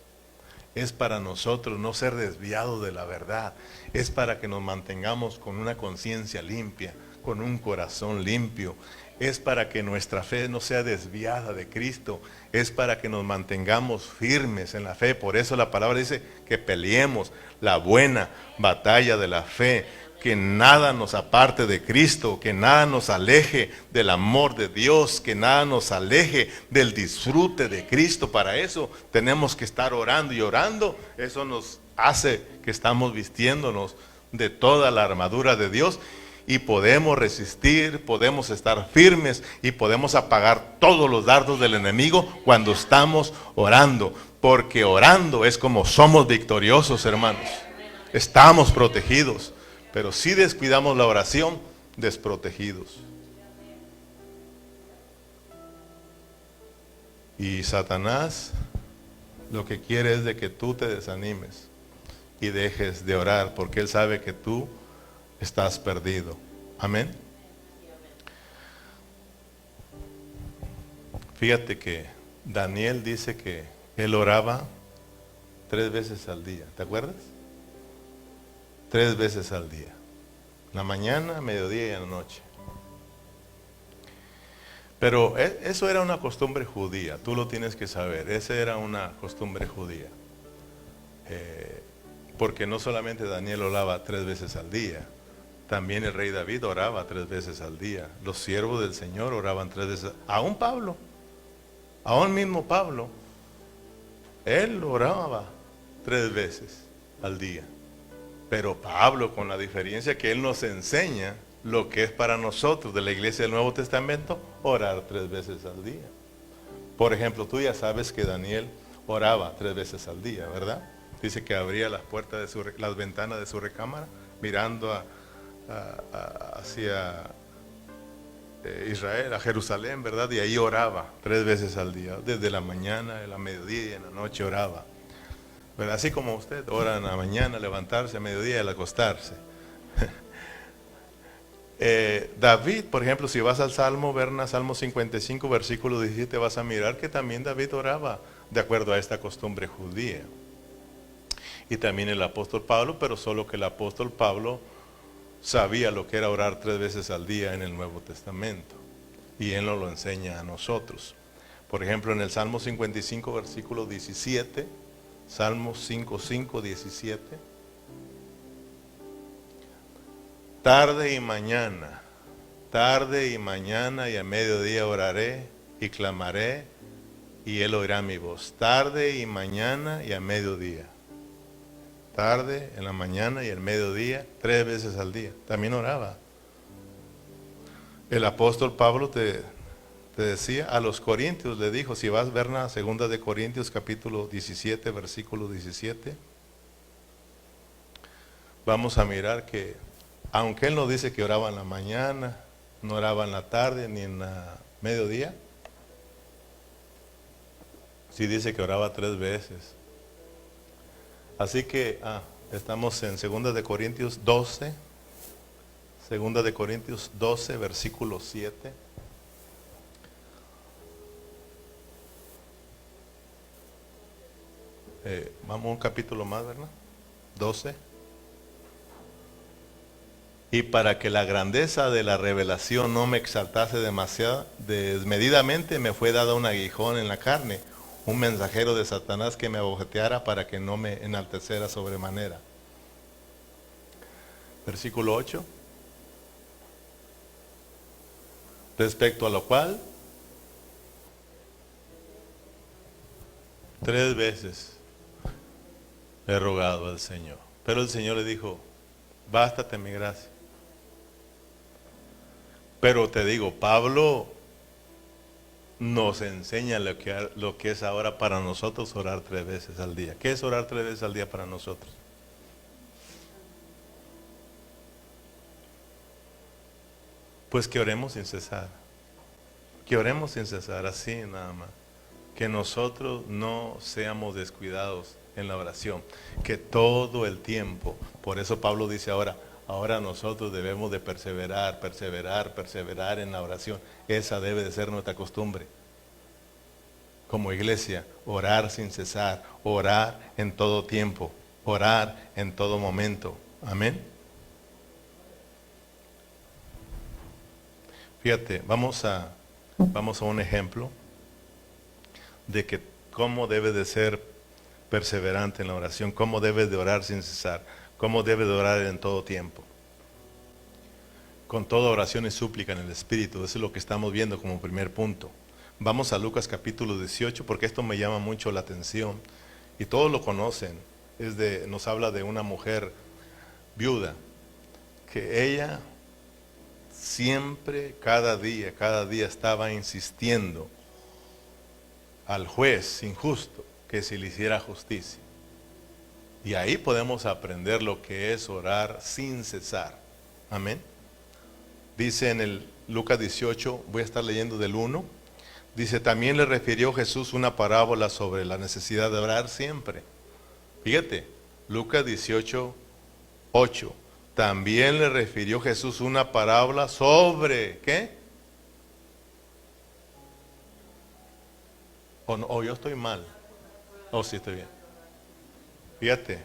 Es para nosotros no ser desviados de la verdad. Es para que nos mantengamos con una conciencia limpia, con un corazón limpio. Es para que nuestra fe no sea desviada de Cristo. Es para que nos mantengamos firmes en la fe. Por eso la palabra dice que peleemos la buena batalla de la fe. Que nada nos aparte de Cristo, que nada nos aleje del amor de Dios, que nada nos aleje del disfrute de Cristo. Para eso tenemos que estar orando y orando. Eso nos hace que estamos vistiéndonos de toda la armadura de Dios y podemos resistir, podemos estar firmes y podemos apagar todos los dardos del enemigo cuando estamos orando. Porque orando es como somos victoriosos, hermanos. Estamos protegidos. Pero si descuidamos la oración, desprotegidos. Y Satanás lo que quiere es de que tú te desanimes y dejes de orar, porque él sabe que tú estás perdido. Amén. Fíjate que Daniel dice que él oraba 3 veces al día. ¿Te acuerdas? 3 veces al día. La mañana, mediodía y en la noche. Pero eso era una costumbre judía. Tú lo tienes que saber. Esa era una costumbre judía. Porque no solamente Daniel oraba 3 veces al día. También el rey David oraba 3 veces al día. Los siervos del Señor oraban 3 veces. Aún Pablo. Aún mismo Pablo. Él oraba 3 veces al día. Pero Pablo, con la diferencia que él nos enseña lo que es para nosotros de la iglesia del Nuevo Testamento, orar 3 veces al día. Por ejemplo, tú ya sabes que Daniel oraba 3 veces al día, ¿verdad? Dice que abría las puertas de las ventanas de su recámara, mirando hacia Israel, a Jerusalén, ¿verdad? Y ahí oraba 3 veces al día, desde la mañana, en la mediodía y en la noche oraba. Pero así como usted ora en la mañana, levantarse, a mediodía y al acostarse. David, por ejemplo, si vas al Salmo, Berna, Salmo 55, versículo 17, vas a mirar que también David oraba de acuerdo a esta costumbre judía. Y también el apóstol Pablo, pero solo que el apóstol Pablo sabía lo que era orar 3 veces al día en el Nuevo Testamento. Y él nos lo enseña a nosotros. Por ejemplo, en el Salmo 55, versículo 17, Salmo 5, 17. Tarde y mañana y a mediodía oraré y clamaré y él oirá mi voz. Tarde y mañana y a mediodía. Tarde, en la mañana y al mediodía, 3 veces al día. También oraba. El apóstol Pablo te decía a los corintios, le dijo, si vas a ver la segunda de Corintios capítulo 17, versículo 17, vamos a mirar que aunque él no dice que oraba en la mañana, no oraba en la tarde ni en la mediodía, Sí dice que oraba 3 veces. Así que estamos en 2 de Corintios 12. 2 de Corintios 12, versículo 7. Vamos un capítulo más, ¿verdad? 12. Y para que la grandeza de la revelación no me exaltase demasiado, desmedidamente me fue dado un aguijón en la carne, un mensajero de Satanás que me abofeteara para que no me enalteciera sobremanera. Versículo 8. Respecto a lo cual, 3 veces he rogado al Señor. Pero el Señor le dijo, bástate mi gracia. Pero te digo, Pablo nos enseña lo que es ahora para nosotros orar 3 veces al día. ¿Qué es orar 3 veces al día para nosotros? Pues que oremos sin cesar. Que oremos sin cesar, así nada más. Que nosotros no seamos descuidados en la oración. Que todo el tiempo, por eso Pablo dice ahora nosotros debemos de perseverar en la oración. Esa debe de ser nuestra costumbre. Como iglesia, orar sin cesar, orar en todo tiempo, orar en todo momento. Amén. Fíjate, vamos a un ejemplo de que cómo debe de ser perseverante en la oración, cómo debe de orar sin cesar, cómo debe de orar en todo tiempo. Con toda oración y súplica en el Espíritu, eso es lo que estamos viendo como primer punto. Vamos a Lucas capítulo 18 porque esto me llama mucho la atención y todos lo conocen. Nos habla de una mujer viuda que ella siempre, cada día estaba insistiendo al juez injusto que se le hiciera justicia. Y ahí podemos aprender lo que es orar sin cesar. Amén. Dice en el Lucas 18, voy a estar leyendo del 1. Dice, también le refirió Jesús una parábola sobre la necesidad de orar siempre. Fíjate, Lucas 18, 8. También le refirió Jesús una parábola sobre, ¿qué? O yo estoy mal. Sí estoy bien. Fíjate,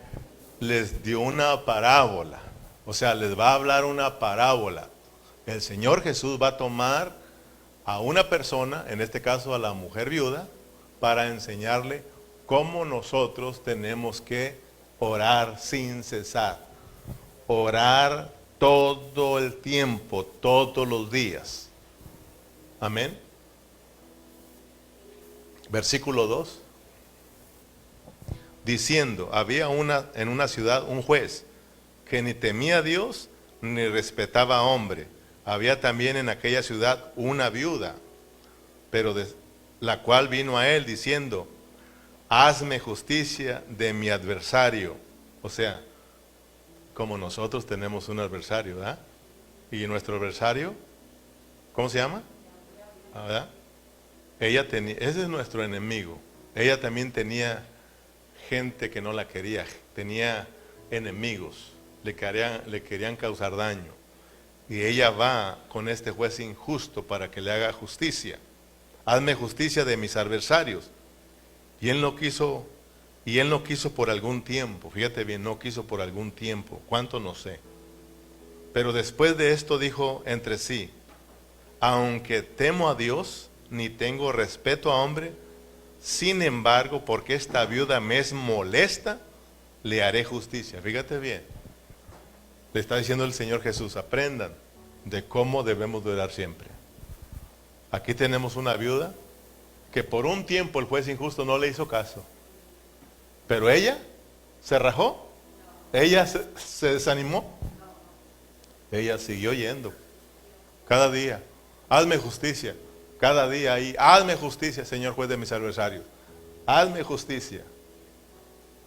les dio una parábola. O sea, les va a hablar una parábola. El Señor Jesús va a tomar a una persona, en este caso a la mujer viuda, para enseñarle cómo nosotros tenemos que orar sin cesar. Orar todo el tiempo, todos los días. Amén. Versículo 2. Diciendo, había en una ciudad un juez que ni temía a Dios ni respetaba a hombre. Había también en aquella ciudad una viuda, pero la cual vino a él diciendo, hazme justicia de mi adversario. O sea, como nosotros tenemos un adversario, ¿verdad? Y nuestro adversario, ¿cómo se llama? ¿Verdad? Ese es nuestro enemigo. Ella también tenía gente que no la quería, tenía enemigos, le querían causar daño. Y ella va con este juez injusto para que le haga justicia. Hazme justicia de mis adversarios. Y él no quiso por algún tiempo. Fíjate bien, no quiso por algún tiempo. ¿Cuánto? No sé. Pero después de esto dijo entre sí, aunque temo a Dios, ni tengo respeto a hombre, sin embargo, porque esta viuda me es molesta, le haré justicia. Fíjate bien. Le está diciendo el Señor Jesús, aprendan de cómo debemos de orar siempre. Aquí tenemos una viuda que por un tiempo el juez injusto no le hizo caso. Pero ella se rajó. Ella se desanimó. Ella siguió yendo. Cada día, hazme justicia. Cada día ahí, hazme justicia, Señor juez de mis adversarios. Hazme justicia.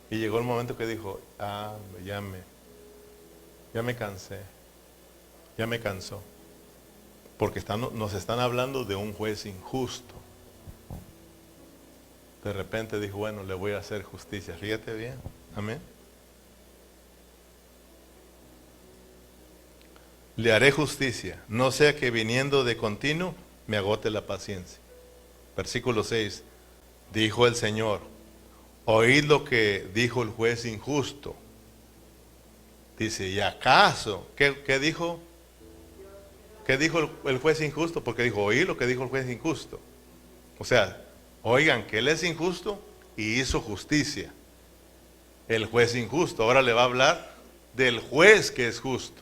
Y llegó el momento que dijo, ya me cansé. Ya me cansó. Porque nos están hablando de un juez injusto. de repente dijo, bueno, le voy a hacer justicia. Fíjate bien, amén. Le haré justicia, no sea que viniendo de continuo me agote la paciencia. Versículo 6, dijo el Señor, oíd lo que dijo el juez injusto. Dice, ¿y acaso? ¿Qué dijo? ¿Qué dijo el juez injusto? Porque dijo, oíd lo que dijo el juez injusto. O sea, oigan que él es injusto y hizo justicia. El juez injusto. Ahora le va a hablar del juez que es justo.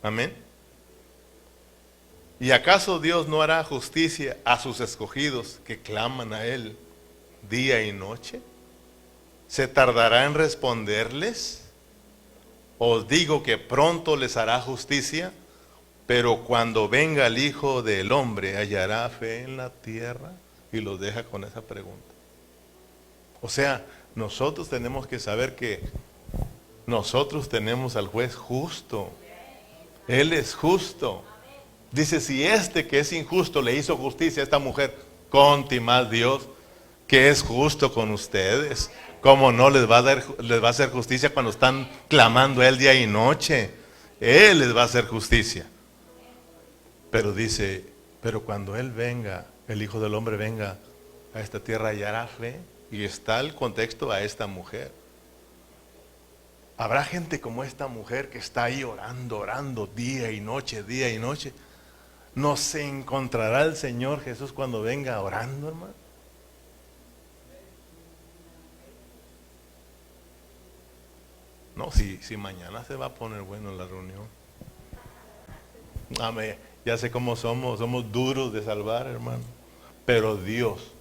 Amén. ¿Y acaso Dios no hará justicia a sus escogidos que claman a Él día y noche? ¿Se tardará en responderles? Os digo que pronto les hará justicia, pero cuando venga el Hijo del Hombre, ¿hallará fe en la tierra? Y los deja con esa pregunta. O sea, nosotros tenemos que saber que nosotros tenemos al juez justo. Él es justo. Dice, si este que es injusto le hizo justicia a esta mujer, conti más Dios, que es justo con ustedes. ¿Cómo no les va a hacer justicia cuando están clamando a Él día y noche? Él les va a hacer justicia. Pero dice, pero cuando Él venga, el Hijo del Hombre venga a esta tierra, hallará fe. Y está el contexto a esta mujer. Habrá gente como esta mujer que está ahí orando día y noche, día y noche. ¿No se encontrará el Señor Jesús cuando venga orando, hermano? No, si mañana se va a poner bueno la reunión. Amén. Ya sé cómo somos duros de salvar, hermano. Pero Dios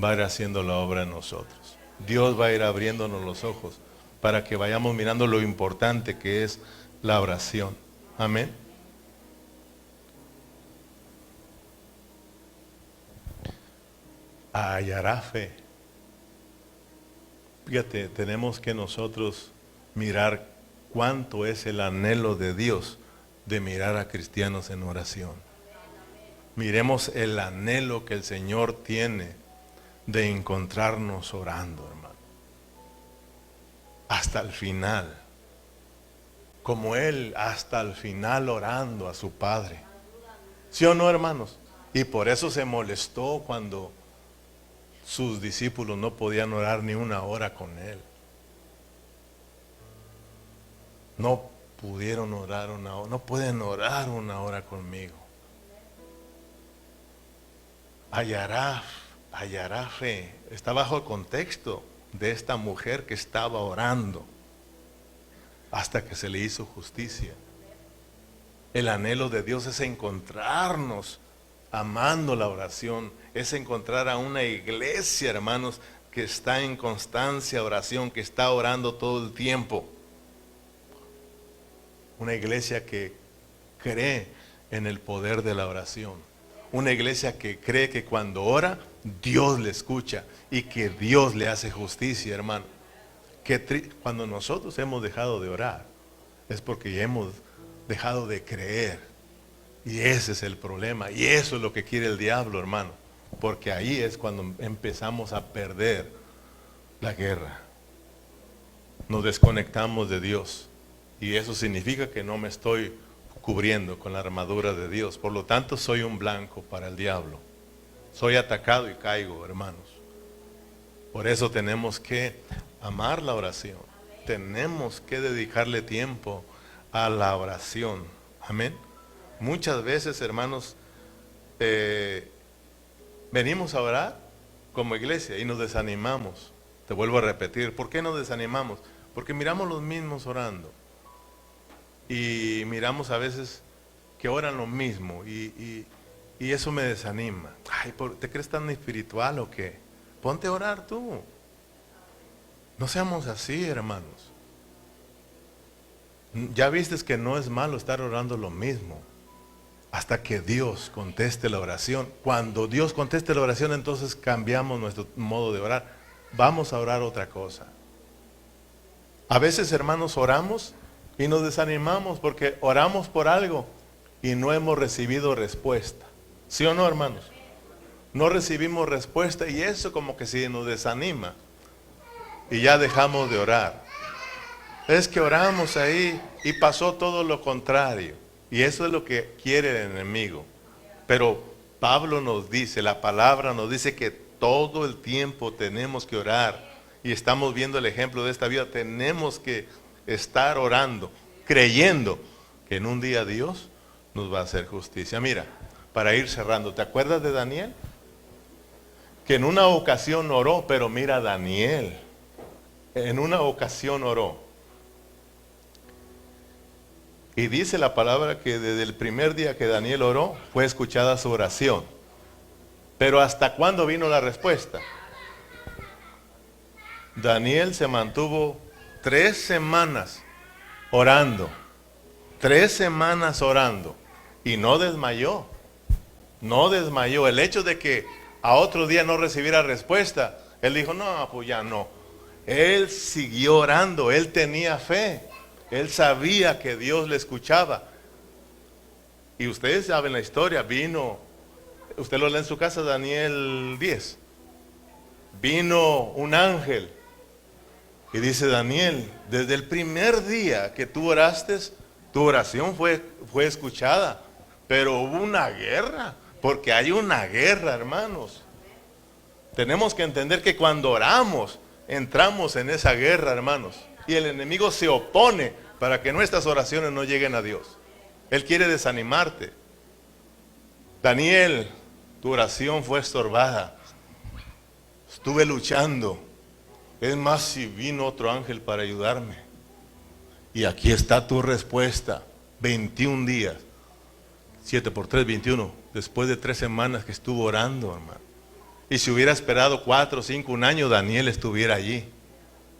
va a ir haciendo la obra en nosotros. Dios va a ir abriéndonos los ojos para que vayamos mirando lo importante que es la oración. Amén. Hallará fe. Fíjate, tenemos que nosotros mirar cuánto es el anhelo de Dios de mirar a cristianos en oración. Miremos el anhelo que el Señor tiene de encontrarnos orando, hermano. Hasta el final. Como Él hasta el final orando a su Padre. ¿Sí o no, hermanos? Y por eso se molestó cuando sus discípulos no podían orar ni una hora con Él. No pudieron orar una hora, no pueden orar una hora conmigo. Hallará fe. Está bajo el contexto de esta mujer que estaba orando hasta que se le hizo justicia. El anhelo de Dios es encontrarnos amando la oración, es encontrar a una iglesia, hermanos, que está en constancia oración, que está orando todo el tiempo. Una iglesia que cree en el poder de la oración. Una iglesia que cree que cuando ora, Dios le escucha y que Dios le hace justicia, hermano. Cuando nosotros hemos dejado de orar, es porque ya hemos dejado de creer. Y ese es el problema. Y eso es lo que quiere el diablo, hermano. Porque ahí es cuando empezamos a perder la guerra. Nos desconectamos de Dios. Y eso significa que no me estoy cubriendo con la armadura de Dios. Por lo tanto, soy un blanco para el diablo. Soy atacado y caigo, hermanos. Por eso tenemos que amar la oración. Tenemos que dedicarle tiempo a la oración. Amén. Muchas veces, hermanos, venimos a orar como iglesia y nos desanimamos. Te vuelvo a repetir, ¿por qué nos desanimamos? Porque miramos los mismos orando. Y miramos a veces que oran lo mismo y eso me desanima. Ay, ¿te crees tan espiritual o qué? Ponte a orar tú. No seamos así, hermanos. Ya vistes que no es malo estar orando lo mismo hasta que Dios conteste la oración. Cuando Dios conteste la oración, entonces cambiamos nuestro modo de orar. Vamos a orar otra cosa. A veces, hermanos, oramos y nos desanimamos porque oramos por algo y no hemos recibido respuesta. ¿Sí o no, hermanos? no recibimos respuesta y eso como que sí nos desanima y ya dejamos de orar. Es que oramos ahí y pasó todo lo contrario. Y eso es lo que quiere el enemigo. Pero Pablo nos dice, la palabra nos dice que todo el tiempo tenemos que orar. Y estamos viendo el ejemplo de esta vida. Tenemos que estar orando, creyendo que en un día Dios nos va a hacer justicia. Mira, para ir cerrando, ¿te acuerdas de Daniel? Que en una ocasión oró, pero mira Daniel, en una ocasión oró. Y dice la palabra que desde el primer día que Daniel oró, fue escuchada su oración. Pero ¿hasta cuándo vino la respuesta? Daniel se mantuvo 3 semanas orando. 3 semanas orando. Y no desmayó. No desmayó. El hecho de que a otro día no recibiera respuesta, él dijo, no, pues ya no. Él siguió orando. Él tenía fe. Él sabía que Dios le escuchaba. Y ustedes saben la historia. Vino, usted lo lee en su casa, Daniel 10. Vino un ángel. Y dice Daniel, desde el primer día que tú oraste, tu oración fue escuchada. Pero hubo una guerra. Porque hay una guerra, hermanos. Tenemos que entender que cuando oramos, entramos en esa guerra, hermanos. Y el enemigo se opone para que nuestras oraciones no lleguen a Dios. Él quiere desanimarte. Daniel, tu oración fue estorbada. Estuve luchando. Es más, si vino otro ángel para ayudarme. Y aquí está tu respuesta. 21 días. 7 por 3, 21. Después de 3 semanas que estuvo orando, hermano. Y si hubiera esperado 4, 5, un año, Daniel estuviera allí.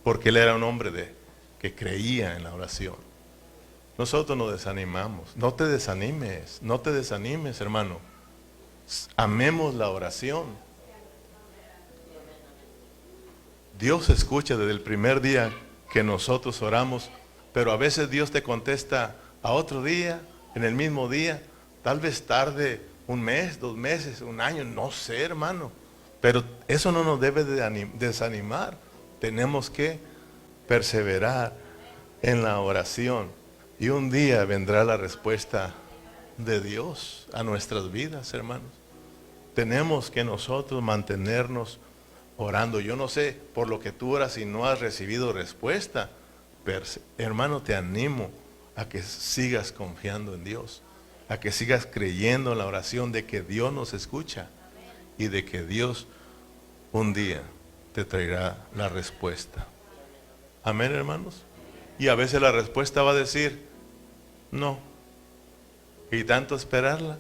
Porque él era un hombre que creía en la oración. Nosotros nos desanimamos. No te desanimes, hermano. Amemos la oración. Dios escucha desde el primer día que nosotros oramos, pero a veces Dios te contesta a otro día, en el mismo día, tal vez tarde 1 mes, 2 meses, 1 año, no sé, hermano. Pero eso no nos debe de desanimar. Tenemos que perseverar en la oración y un día vendrá la respuesta de Dios a nuestras vidas, hermanos. Tenemos que nosotros mantenernos orando. Yo no sé por lo que tú oras y no has recibido respuesta, pero, hermano, te animo a que sigas confiando en Dios, a que sigas creyendo en la oración de que Dios nos escucha y de que Dios un día te traerá la respuesta. Amén, hermanos. Y a veces la respuesta va a decir no, y tanto esperarla,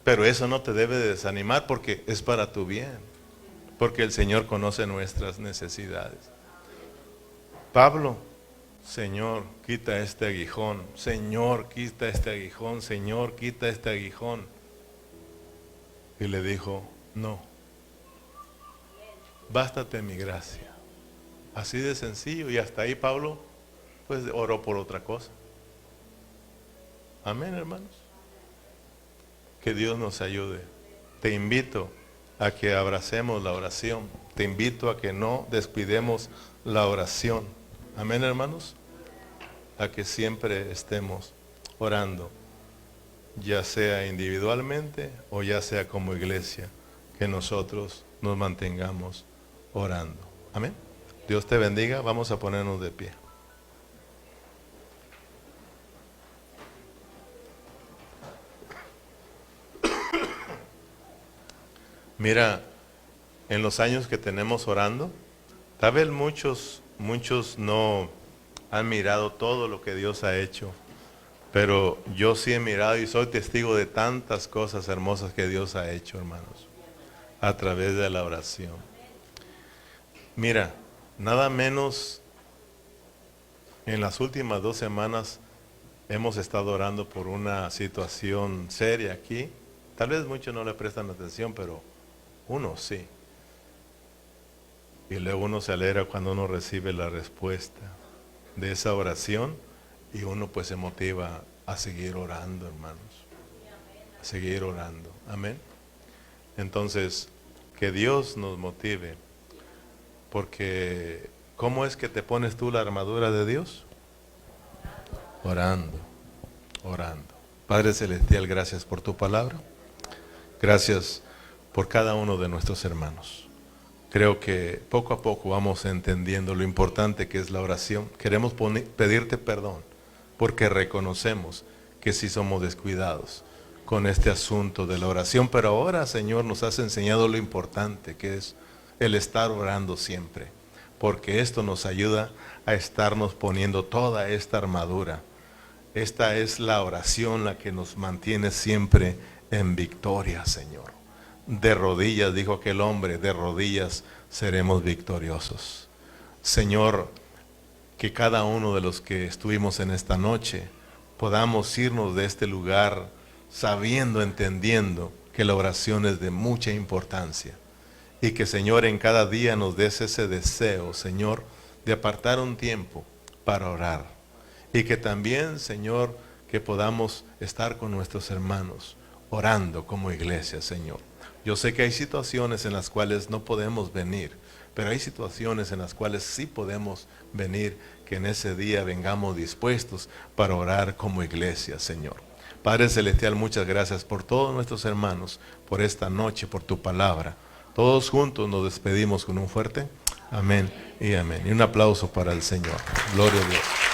pero eso no te debe de desanimar porque es para tu bien, porque el Señor conoce nuestras necesidades. Pablo, Señor, quita este aguijón, Señor, quita este aguijón, Señor, quita este aguijón. Y le dijo, no, bástate mi gracia. Así de sencillo. Y hasta ahí Pablo pues oró por otra cosa. Amén, hermanos. Que Dios nos ayude. Te invito a que abracemos la oración. Te invito a que no descuidemos la oración. Amén, hermanos. A que siempre estemos orando, ya sea individualmente o ya sea como iglesia, que nosotros nos mantengamos orando. Amén. Dios te bendiga. Vamos a ponernos de pie. Mira, en los años que tenemos orando, tal vez muchos no han mirado todo lo que Dios ha hecho, pero yo sí he mirado y soy testigo de tantas cosas hermosas que Dios ha hecho, hermanos, a través de la oración. Mira, nada menos en las últimas 2 semanas hemos estado orando por una situación seria aquí. Tal vez muchos no le prestan atención, pero uno sí. Y luego uno se alegra cuando uno recibe la respuesta de esa oración y uno pues se motiva a seguir orando, hermanos. A seguir orando. Amén. Entonces, que Dios nos motive, porque ¿cómo es que te pones tú la armadura de Dios? Orando, orando. Padre Celestial, gracias por tu palabra. Gracias por cada uno de nuestros hermanos. Creo que poco a poco vamos entendiendo lo importante que es la oración. Queremos pedirte perdón porque reconocemos que sí somos descuidados con este asunto de la oración. Pero ahora, Señor, nos has enseñado lo importante que es el estar orando siempre. Porque esto nos ayuda a estarnos poniendo toda esta armadura. Esta es la oración la que nos mantiene siempre en victoria, Señor. De rodillas, dijo aquel hombre, de rodillas seremos victoriosos. Señor, que cada uno de los que estuvimos en esta noche podamos irnos de este lugar sabiendo, entendiendo que la oración es de mucha importancia. Y que, Señor, en cada día nos des ese deseo, Señor, de apartar un tiempo para orar. Y que también, Señor, que podamos estar con nuestros hermanos orando como iglesia, Señor. Yo sé que hay situaciones en las cuales no podemos venir, pero hay situaciones en las cuales sí podemos venir, que en ese día vengamos dispuestos para orar como iglesia, Señor. Padre Celestial, muchas gracias por todos nuestros hermanos, por esta noche, por tu palabra. Todos juntos nos despedimos con un fuerte amén y amén. Y un aplauso para el Señor. Gloria a Dios.